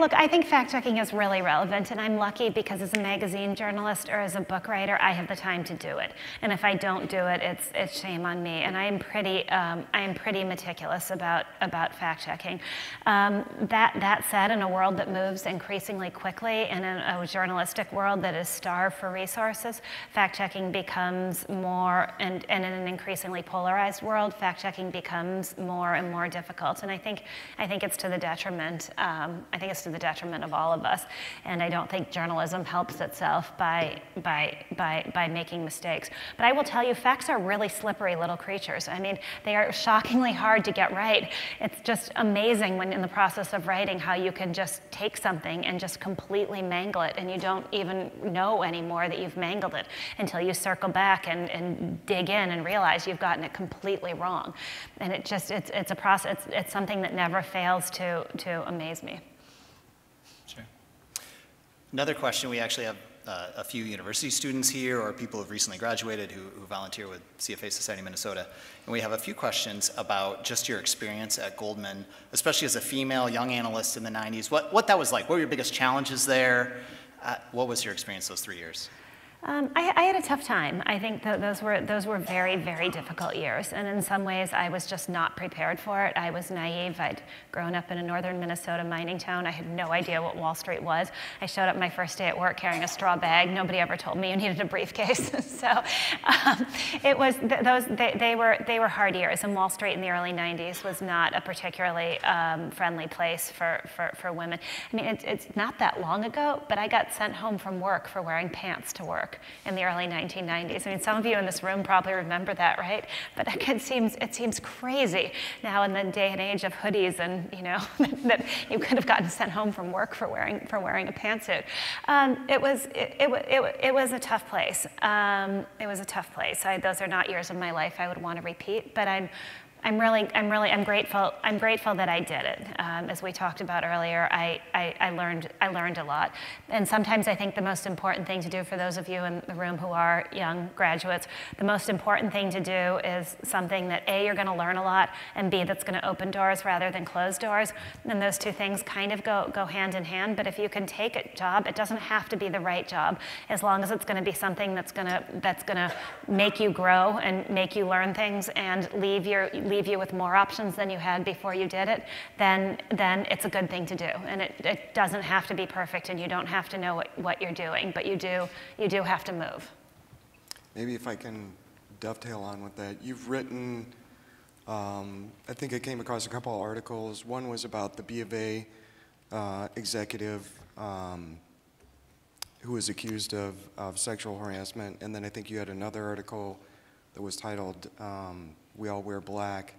Look, I think fact-checking is really relevant, and I'm lucky because as a magazine journalist or as a book writer, I have the time to do it. And if I don't do it, it's shame on me. And I am pretty meticulous about fact-checking. That said, in a world that moves increasingly quickly, and in a journalistic world that is starved for resources, fact-checking becomes more, and in an increasingly polarized world, fact-checking becomes more and more difficult. And I think it's to the detriment. I think it's to the detriment of all of us, and I don't think journalism helps itself by making mistakes. But I will tell you, facts are really slippery little creatures. I mean, they are shockingly hard to get right. It's just amazing when in the process of writing how you can just take something and just completely mangle it, and you don't even know anymore that you've mangled it until you circle back and dig in and realize you've gotten it completely wrong. And it's a process. It's something that never fails to amaze me. Sure. Another question, we actually have a few university students here or people who have recently graduated who volunteer with CFA Society Minnesota. And we have a few questions about just your experience at Goldman, especially as a female young analyst in the 90s. What that was like? What were your biggest challenges there? What was your experience those 3 years? I had a tough time. I think that those were very, very difficult years. And in some ways, I was just not prepared for it. I was naive. I'd grown up in a northern Minnesota mining town. I had no idea what Wall Street was. I showed up my first day at work carrying a straw bag. Nobody ever told me you needed a briefcase. So it was they were hard years. And Wall Street in the early 90s was not a particularly friendly place for women. I mean, it's not that long ago, but I got sent home from work for wearing pants to work in the early 1990s. I mean, some of you in this room probably remember that, right? But it seems crazy now in the day and age of hoodies, and you know that you could have gotten sent home from work for wearing a pantsuit. It was a tough place. It was a tough place. Those are not years of my life I would want to repeat, but I'm grateful. I'm grateful that I did it. As we talked about earlier, I learned a lot. And sometimes I think the most important thing to do for those of you in the room who are young graduates, the most important thing to do is something that A, you're going to learn a lot, and B, that's going to open doors rather than close doors. And those two things kind of go hand in hand. But if you can take a job, it doesn't have to be the right job, as long as it's going to be something that's going to make you grow and make you learn things and leave you with more options than you had before you did it, then it's a good thing to do. And it doesn't have to be perfect, and you don't have to know what you're doing, but you do have to move. Maybe if I can dovetail on with that, you've written, I think I came across a couple of articles. One was about the B of A executive who was accused of sexual harassment, and then I think you had another article that was titled We All Wear Black.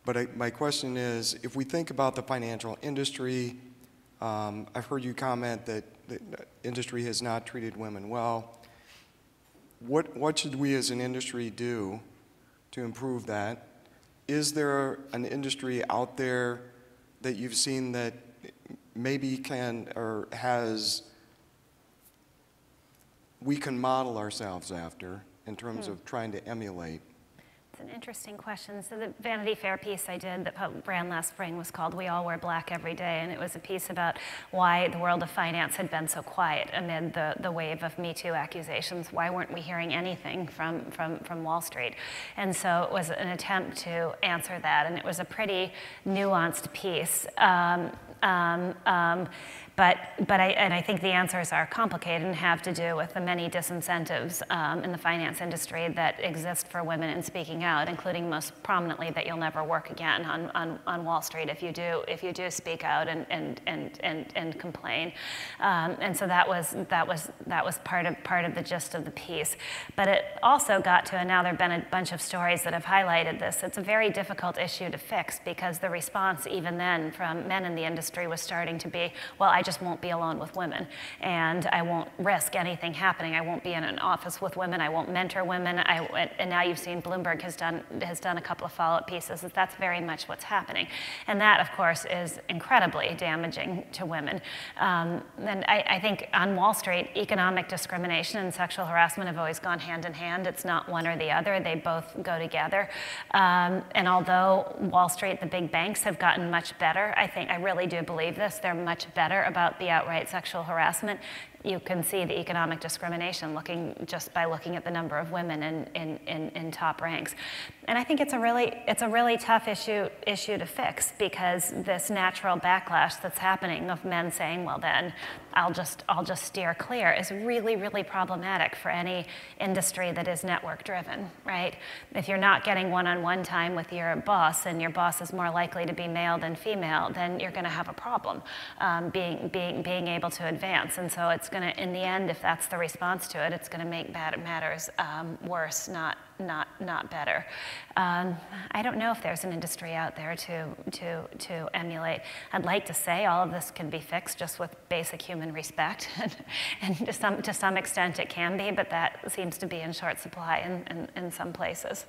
But my question is, if we think about the financial industry, I've heard you comment that the industry has not treated women well. What should we as an industry do to improve that? Is there an industry out there that you've seen that maybe can or has, we can model ourselves after in terms of trying to emulate? It's an interesting question. So the Vanity Fair piece I did that ran last spring was called We All Wear Black Every Day, and it was a piece about why the world of finance had been so quiet amid the wave of Me Too accusations. Why weren't we hearing anything from Wall Street? And so it was an attempt to answer that, and it was a pretty nuanced piece. But I think the answers are complicated and have to do with the many disincentives in the finance industry that exist for women in speaking out, including most prominently that you'll never work again on Wall Street if you do speak out and complain. And so that was part of the gist of the piece. But it also got to, and now there have been a bunch of stories that have highlighted this. It's a very difficult issue to fix because the response even then from men in the industry was starting to be, well, I just won't be alone with women, and I won't risk anything happening. I won't be in an office with women. I won't mentor women. And now you've seen Bloomberg has done a couple of follow-up pieces. That's very much what's happening, and that, of course, is incredibly damaging to women. And I think on Wall Street, economic discrimination and sexual harassment have always gone hand in hand. It's not one or the other. They both go together. And although Wall Street, the big banks, have gotten much better, I really do believe this. They're much better about the outright sexual harassment. You can see the economic discrimination just by looking at the number of women in top ranks. And I think it's a really tough issue to fix, because this natural backlash that's happening of men saying, well then, I'll just steer clear, is really, really problematic for any industry that is network driven, right? If you're not getting one-on-one time with your boss, and your boss is more likely to be male than female, then you're gonna have a problem being able to advance. And so it's gonna, in the end, if that's the response to it, it's gonna make matters worse, not better. I don't know if there's an industry out there to emulate. I'd like to say all of this can be fixed just with basic human respect, and to some extent it can be, but that seems to be in short supply in some places.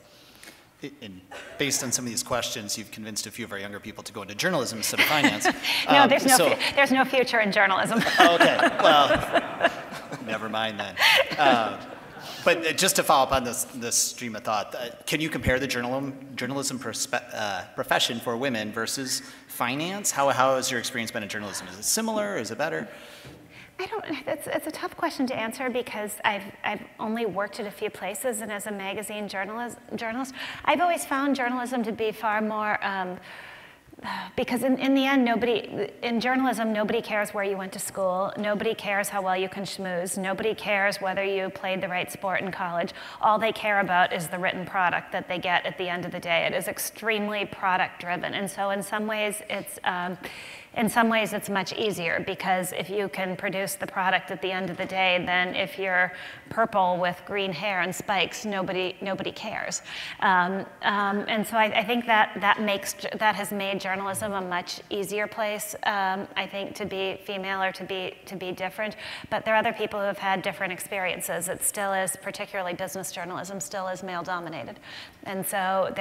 And based on some of these questions, you've convinced a few of our younger people to go into journalism instead of finance. No, there's no future in journalism. Okay, well, never mind then. But just to follow up on this stream of thought, can you compare the journalism profession for women versus finance? How has your experience been in journalism? Is it similar? Is it better? It's a tough question to answer because I've only worked at a few places, and as a magazine journalist, I've always found journalism to be far more, because in the end, in journalism, nobody cares where you went to school, nobody cares how well you can schmooze, nobody cares whether you played the right sport in college. All they care about is the written product that they get at the end of the day. It is extremely product driven, and so in some ways it's much easier, because if you can produce the product at the end of the day, then if you're purple with green hair and spikes, nobody cares. And so I think that has made journalism a much easier place, I think, to be female or to be different. But there are other people who have had different experiences. It still is, particularly business journalism, still is male dominated. And so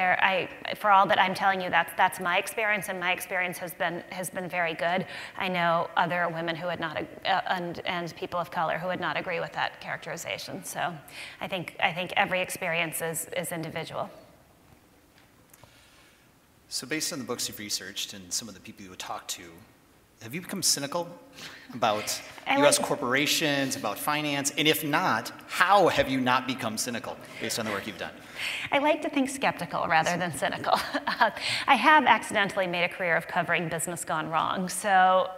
for all that I'm telling you, that's my experience, and my experience has been very good. I know other women who would not, and people of color who would not agree with that characterization. So I think every experience is individual. So based on the books you've researched and some of the people you would talk to, have you become cynical about U.S. corporations, about finance? And if not, how have you not become cynical based on the work you've done? I like to think skeptical rather than cynical. I have accidentally made a career of covering business gone wrong. So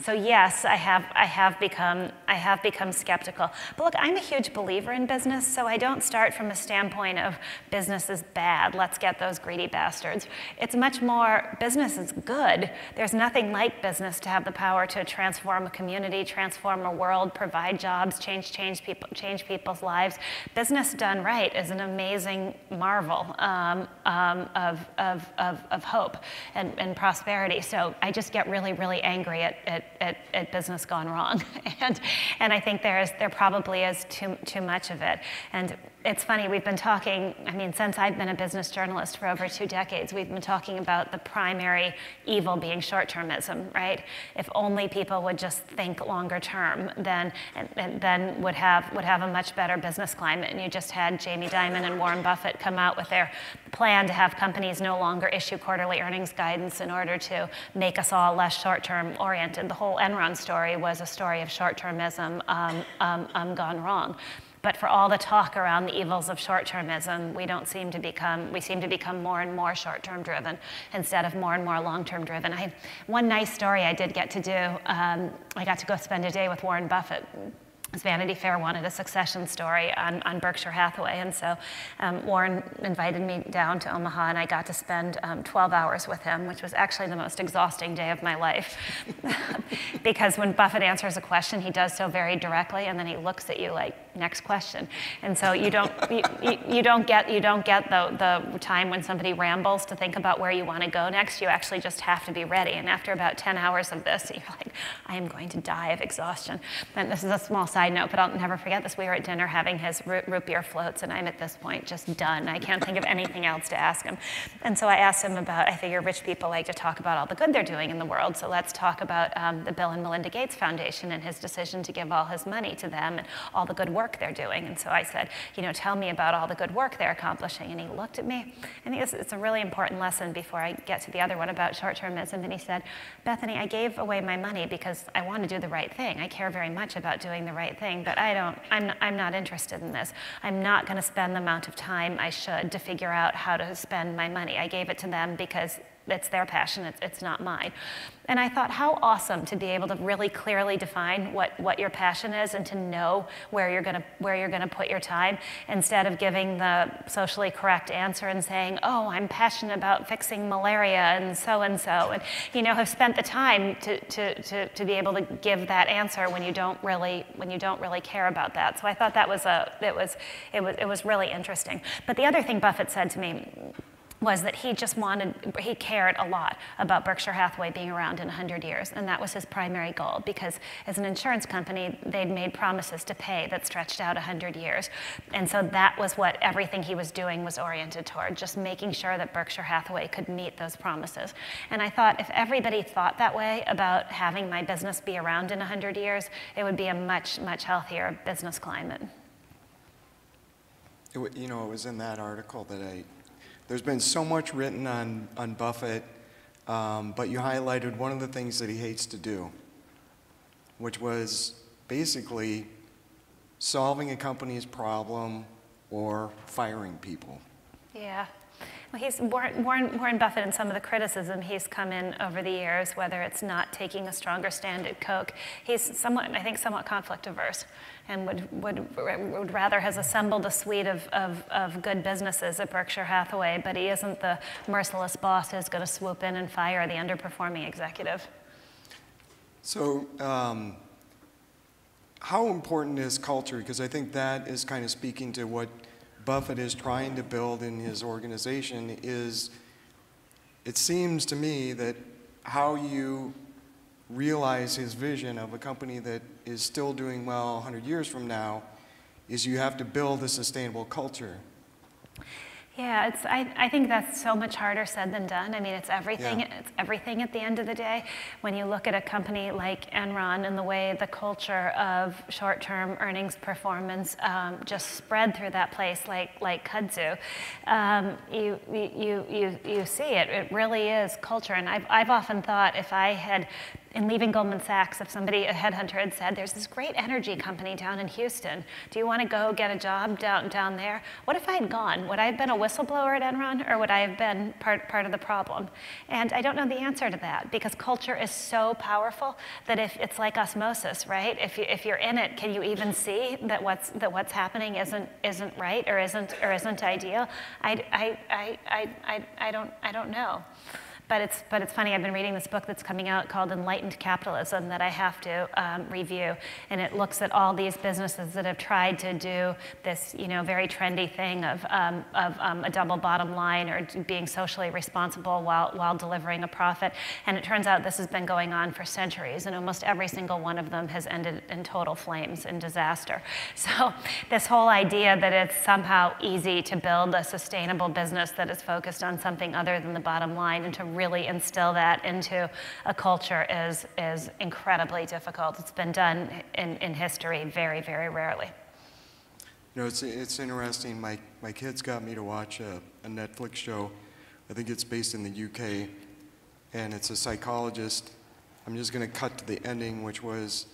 yes, I have become skeptical. But look, I'm a huge believer in business, so I don't start from a standpoint of business is bad, let's get those greedy bastards. It's much more, business is good. There's nothing like business to have the power to transform a community, transform a world, provide jobs, change people's lives. Business done right is an amazing marvel of hope and prosperity. So I just get really, really angry at business gone wrong, and I think there probably is too much of it. And it's funny, we've been talking, I mean, since I've been a business journalist for over 2 decades, we've been talking about the primary evil being short-termism, right? If only people would just think longer term, then would have a much better business climate. And you just had Jamie Dimon and Warren Buffett come out with their plan to have companies no longer issue quarterly earnings guidance in order to make us all less short-term oriented. The whole Enron story was a story of short-termism gone wrong. But for all the talk around the evils of short-termism, we seem to become more and more short-term driven instead of more and more long-term driven. One nice story I did get to do, I got to go spend a day with Warren Buffett. Vanity Fair wanted a succession story on Berkshire Hathaway, and so Warren invited me down to Omaha, and I got to spend 12 hours with him, which was actually the most exhausting day of my life. Because when Buffett answers a question, he does so very directly, and then he looks at you like, next question. And so you don't get the time when somebody rambles to think about where you want to go next. You actually just have to be ready. And after about 10 hours of this, you're like, I am going to die of exhaustion. And this is a small side note, but I'll never forget this. We were at dinner having his root beer floats, and I'm at this point just done. I can't think of anything else to ask him. And so I asked him about, I figure rich people like to talk about all the good they're doing in the world, so let's talk about the Bill and Melinda Gates Foundation and his decision to give all his money to them and all the good work they're doing. And so I said, tell me about all the good work they're accomplishing. And he looked at me, and it's a really important lesson before I get to the other one about short-termism. And he said, Bethany, I gave away my money because I want to do the right thing. I care very much about doing the right thing, but I'm not interested in this. I'm not going to spend the amount of time I should to figure out how to spend my money. I gave it to them because it's their passion, it's not mine. And I thought, how awesome to be able to really clearly define what your passion is and to know where you're gonna put your time, instead of giving the socially correct answer and saying, oh, I'm passionate about fixing malaria and so, and have spent the time to be able to give that answer when you don't really care about that. So I thought that it was really interesting. But the other thing Buffett said to me was that he cared a lot about Berkshire Hathaway being around in 100 years, and that was his primary goal, because as an insurance company, they'd made promises to pay that stretched out 100 years. And so that was what everything he was doing was oriented toward, just making sure that Berkshire Hathaway could meet those promises. And I thought, if everybody thought that way about having my business be around in 100 years, it would be a much, much healthier business climate. It was in that article that there's been so much written on Buffett, but you highlighted one of the things that he hates to do, which was basically solving a company's problem or firing people. Yeah. Well, Warren Buffett, and some of the criticism he's come in over the years, whether it's not taking a stronger stand at Coke, he's somewhat, I think, somewhat conflict averse, and would rather has assembled a suite of good businesses at Berkshire Hathaway, but he isn't the merciless boss who's going to swoop in and fire the underperforming executive. So, how important is culture? Because I think that is kind of speaking to what Buffett is trying to build in his organization. Is, it seems to me that how you realize his vision of a company that is still doing well 100 years from now is you have to build a sustainable culture. Yeah, I think that's so much harder said than done. I mean, it's everything. Yeah. It's everything at the end of the day. When you look at a company like Enron and the way the culture of short-term earnings performance just spread through that place like kudzu, you see it. It really is culture. And I've often thought, if I had, in leaving Goldman Sachs, if somebody, a headhunter, had said, there's this great energy company down in Houston, do you want to go get a job down there? What if I had gone? Would I have been a whistleblower at Enron, or would I have been part of the problem? And I don't know the answer to that, because culture is so powerful that if it's like osmosis, right? If you're in it, can you even see that what's happening isn't right or isn't ideal? I don't know. But it's funny, I've been reading this book that's coming out called Enlightened Capitalism that I have to review, and it looks at all these businesses that have tried to do this, very trendy thing of a double bottom line or being socially responsible while delivering a profit. And it turns out this has been going on for centuries, and almost every single one of them has ended in total flames and disaster. So this whole idea that it's somehow easy to build a sustainable business that is focused on something other than the bottom line, and to really instill that into a culture is incredibly difficult. It's been done in history very, very rarely. It's interesting. My kids got me to watch a Netflix show. I think it's based in the UK, and it's a psychologist. I'm just going to cut to the ending, which was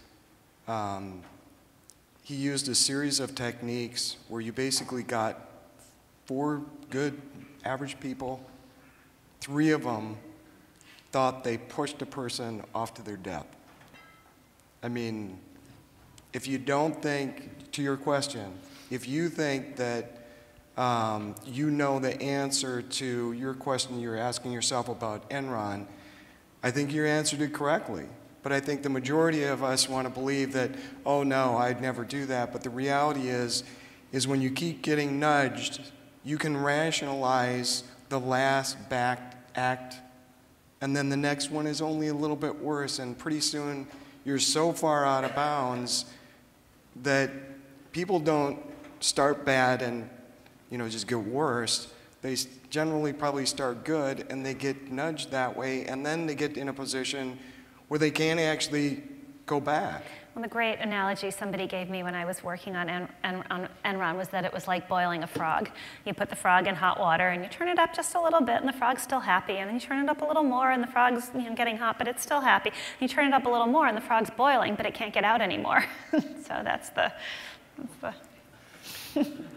he used a series of techniques where you basically got 4 good average people. 3 of them thought they pushed a person off to their death. I mean, if you don't think, to your question, if you think that you know the answer to your question you're asking yourself about Enron, I think you answered it correctly. But I think the majority of us want to believe that, oh no, I'd never do that. But the reality is when you keep getting nudged, you can rationalize the last back act, and then the next one is only a little bit worse, and pretty soon you're so far out of bounds that people don't start bad and just get worse. They generally probably start good, and they get nudged that way, and then they get in a position where they can't actually go back. Well, the great analogy somebody gave me when I was working on Enron was that it was like boiling a frog. You put the frog in hot water and you turn it up just a little bit and the frog's still happy, and then you turn it up a little more and the frog's getting hot, but it's still happy. And you turn it up a little more and the frog's boiling, but it can't get out anymore. So that's the Can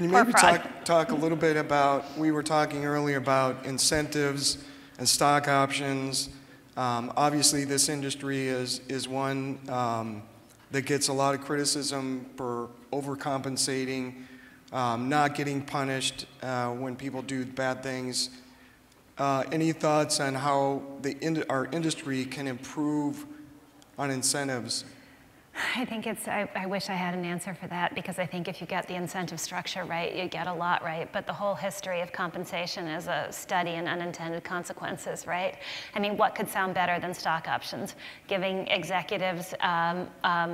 you maybe talk a little bit about, we were talking earlier about incentives and stock options. Obviously, this industry is one that gets a lot of criticism for overcompensating, not getting punished when people do bad things. Any thoughts on how our industry can improve on incentives? I think I wish I had an answer for that, because I think if you get the incentive structure right, you get a lot right. But the whole history of compensation is a study in unintended consequences, right? I mean, what could sound better than stock options? Giving executives an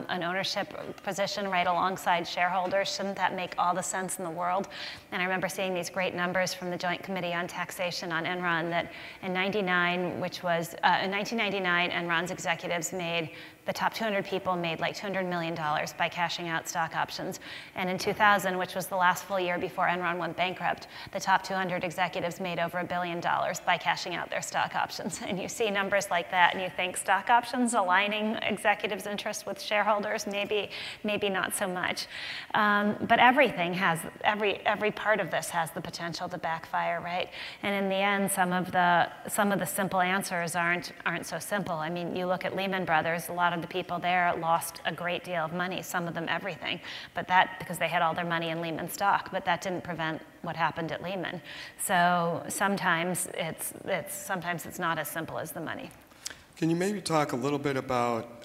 ownership position right alongside shareholders, shouldn't that make all the sense in the world? And I remember seeing these great numbers from the Joint Committee on Taxation on Enron that in 1999, Enron's executives made the top 200 people made like $200 million by cashing out stock options. And in 2000, which was the last full year before Enron went bankrupt, the top 200 executives made over $1 billion by cashing out their stock options. And you see numbers like that and you think stock options aligning executives' interests with shareholders, maybe not so much. But everything has, every part of this has the potential to backfire, right? And in the end, some of the simple answers aren't so simple. I mean, you look at Lehman Brothers, a lot of the people there lost a great deal of money, some of them everything, but that because they had all their money in Lehman stock, but that didn't prevent what happened at Lehman. So sometimes it's not as simple as the money. Can you maybe talk a little bit about,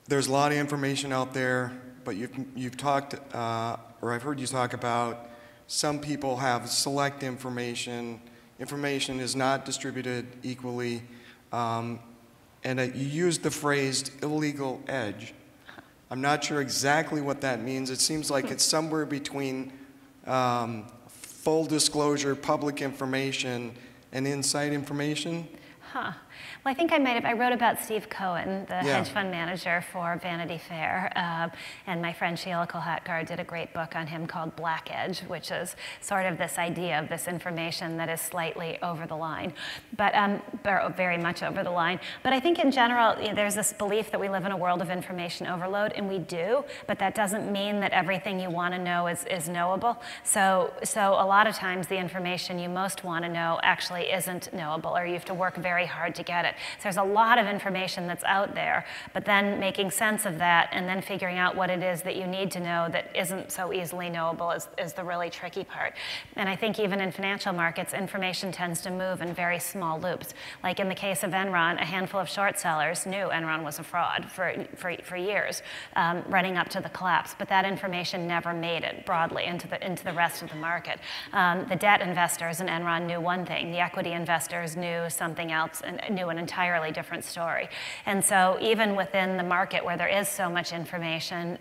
there's a lot of information out there, but you've talked, or I've heard you talk about some people have select information. Information is not distributed equally. And you used the phrase illegal edge. I'm not sure exactly what that means. It seems like it's somewhere between full disclosure, public information, and inside information. Huh. Well, I think I wrote about Steve Cohen, the hedge fund manager for Vanity Fair, and my friend Sheila Kolhatkar did a great book on him called Black Edge, which is sort of this idea of this information that is slightly over the line, but very much over the line. But I think in general, there's this belief that we live in a world of information overload, and we do, but that doesn't mean that everything you want to know is knowable. So a lot of times the information you most want to know actually isn't knowable, or you have to work very hard to get it. So there's a lot of information that's out there, but then making sense of that and then figuring out what it is that you need to know that isn't so easily knowable is the really tricky part. And I think even in financial markets, information tends to move in very small loops. Like in the case of Enron, a handful of short sellers knew Enron was a fraud for years, running up to the collapse, but that information never made it broadly into the rest of the market. The debt investors in Enron knew one thing, the equity investors knew something else and knew an entirely different story. And so even within the market where there is so much information,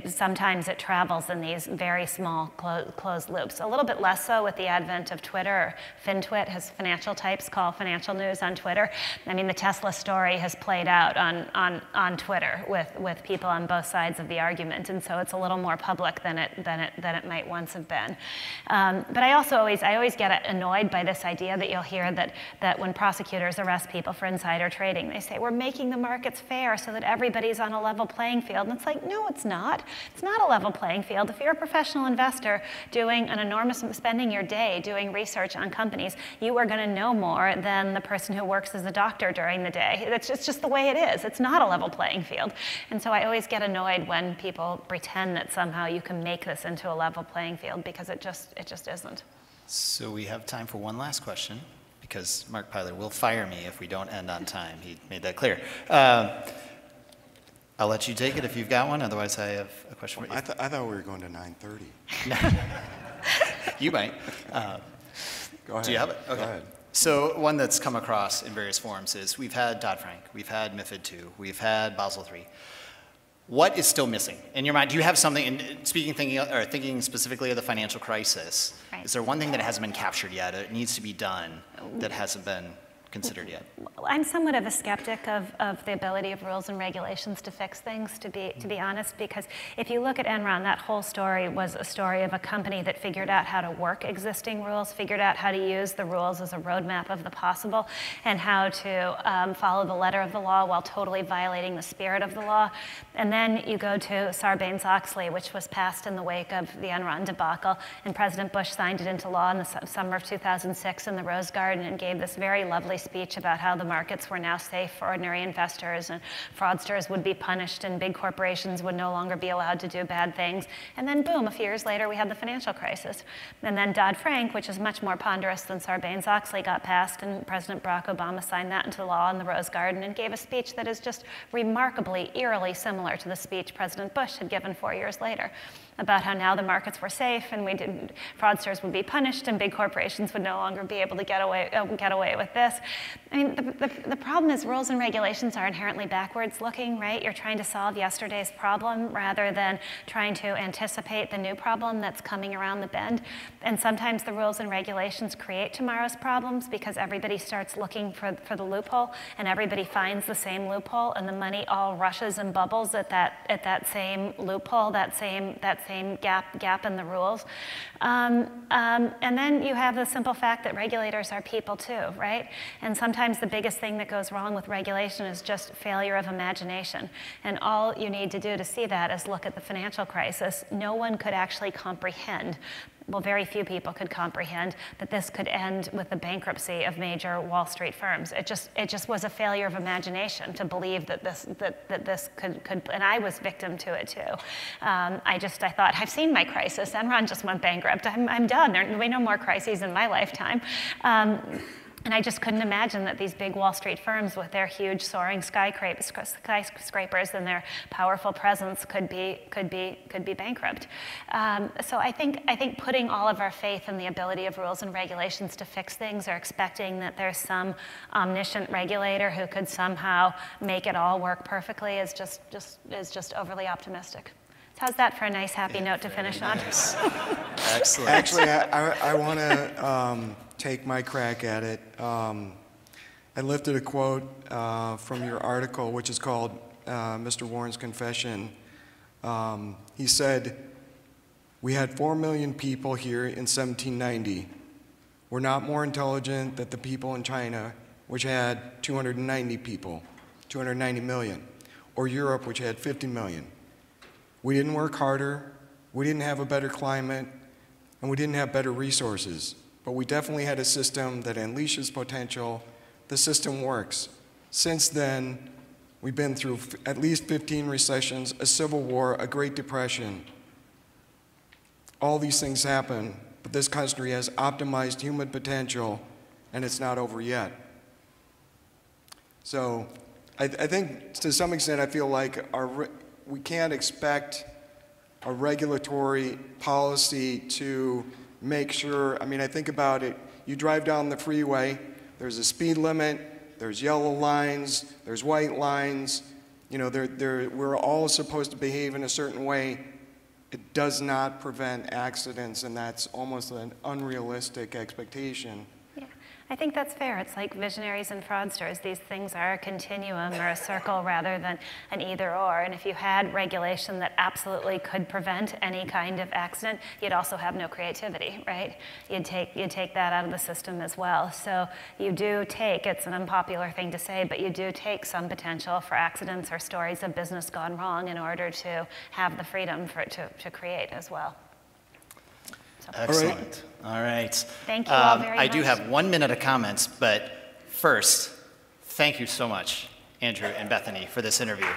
sometimes it travels in these very small closed loops. A little bit less so with the advent of Twitter. FinTwit has financial types call financial news on Twitter. I mean, the Tesla story has played out on Twitter with people on both sides of the argument, and so it's a little more public than it might once have been. But I always get annoyed by this idea that you'll hear that when prosecutors arrest people for insider trading, they say, we're making the markets fair so that everybody's on a level playing field. And it's like, no, it's not. It's not a level playing field. If you're a professional investor spending your day doing research on companies, you are going to know more than the person who works as a doctor during the day. It's just the way it is. It's not a level playing field. And so I always get annoyed when people pretend that somehow you can make this into a level playing field, because it just isn't. So we have time for one last question, because Mark Pyler will fire me if we don't end on time. He made that clear. I'll let you take it if you've got one. Otherwise, I have a question for you. I thought we were going to 9:30. You might. Go ahead. Do you have it? Okay. Go ahead. So one that's come across in various forms is we've had Dodd-Frank, we've had MiFID II, we've had Basel III. What is still missing in your mind? Do you have something, thinking specifically of the financial crisis, right. Is there one thing that hasn't been captured yet, or it needs to be done, that hasn't been considered yet? I'm somewhat of a skeptic of the ability of rules and regulations to fix things, to be honest, because if you look at Enron, that whole story was a story of a company that figured out how to work existing rules, figured out how to use the rules as a roadmap of the possible, and how to follow the letter of the law while totally violating the spirit of the law. And then you go to Sarbanes-Oxley, which was passed in the wake of the Enron debacle, and President Bush signed it into law in the summer of 2006 in the Rose Garden and gave this very lovely speech about how the markets were now safe for ordinary investors and fraudsters would be punished and big corporations would no longer be allowed to do bad things. And then boom, a few years later we had the financial crisis. And then Dodd-Frank, which is much more ponderous than Sarbanes-Oxley, got passed, and President Barack Obama signed that into law in the Rose Garden and gave a speech that is just remarkably, eerily similar to the speech President Bush had given 4 years later, about how now the markets were safe and fraudsters would be punished and big corporations would no longer be able to get away with this. I mean, the problem is rules and regulations are inherently backwards looking, right? You're trying to solve yesterday's problem rather than trying to anticipate the new problem that's coming around the bend. And sometimes the rules and regulations create tomorrow's problems because everybody starts looking for the loophole, and everybody finds the same loophole, and the money all rushes and bubbles at that same loophole, that same gap in the rules. And then you have the simple fact that regulators are people too, right? And sometimes the biggest thing that goes wrong with regulation is just failure of imagination. And all you need to do to see that is look at the financial crisis. No one could actually comprehend, well, very few people could comprehend that this could end with the bankruptcy of major Wall Street firms. It just was a failure of imagination to believe that this could, and I was victim to it too. I thought, I've seen my crisis. Enron just went bankrupt. I'm done. There'll be no more crises in my lifetime. And I just couldn't imagine that these big Wall Street firms with their huge soaring skyscrapers and their powerful presence could be bankrupt. So I think putting all of our faith in the ability of rules and regulations to fix things, or expecting that there's some omniscient regulator who could somehow make it all work perfectly is just overly optimistic. How's that for a nice, happy note to finish on? Excellent. Actually, I want to take my crack at it. I lifted a quote from your article, which is called Mr. Warren's Confession. He said, "We had 4 million people here in 1790. We're not more intelligent than the people in China, which had 290 million, or Europe, which had 50 million. We didn't work harder, we didn't have a better climate, and we didn't have better resources. But we definitely had a system that unleashes potential. The system works. Since then, we've been through at least 15 recessions, a civil war, a Great Depression. All these things happen, but this country has optimized human potential, and it's not over yet." So I think to some extent I feel like we can't expect a regulatory policy to make sure. I mean, I think about it, you drive down the freeway, there's a speed limit, there's yellow lines, there's white lines, you know, we're all supposed to behave in a certain way. It does not prevent accidents, and that's almost an unrealistic expectation. I think that's fair. It's like visionaries and fraudsters. These things are a continuum or a circle rather than an either or. And if you had regulation that absolutely could prevent any kind of accident, you'd also have no creativity, right? You'd take that out of the system as well. So you do take, it's an unpopular thing to say, but you do take some potential for accidents or stories of business gone wrong in order to have the freedom for it to create as well. Excellent. All right. Thank you all very much. I do have 1 minute of comments, but first, thank you so much, Andrew and Bethany, for this interview.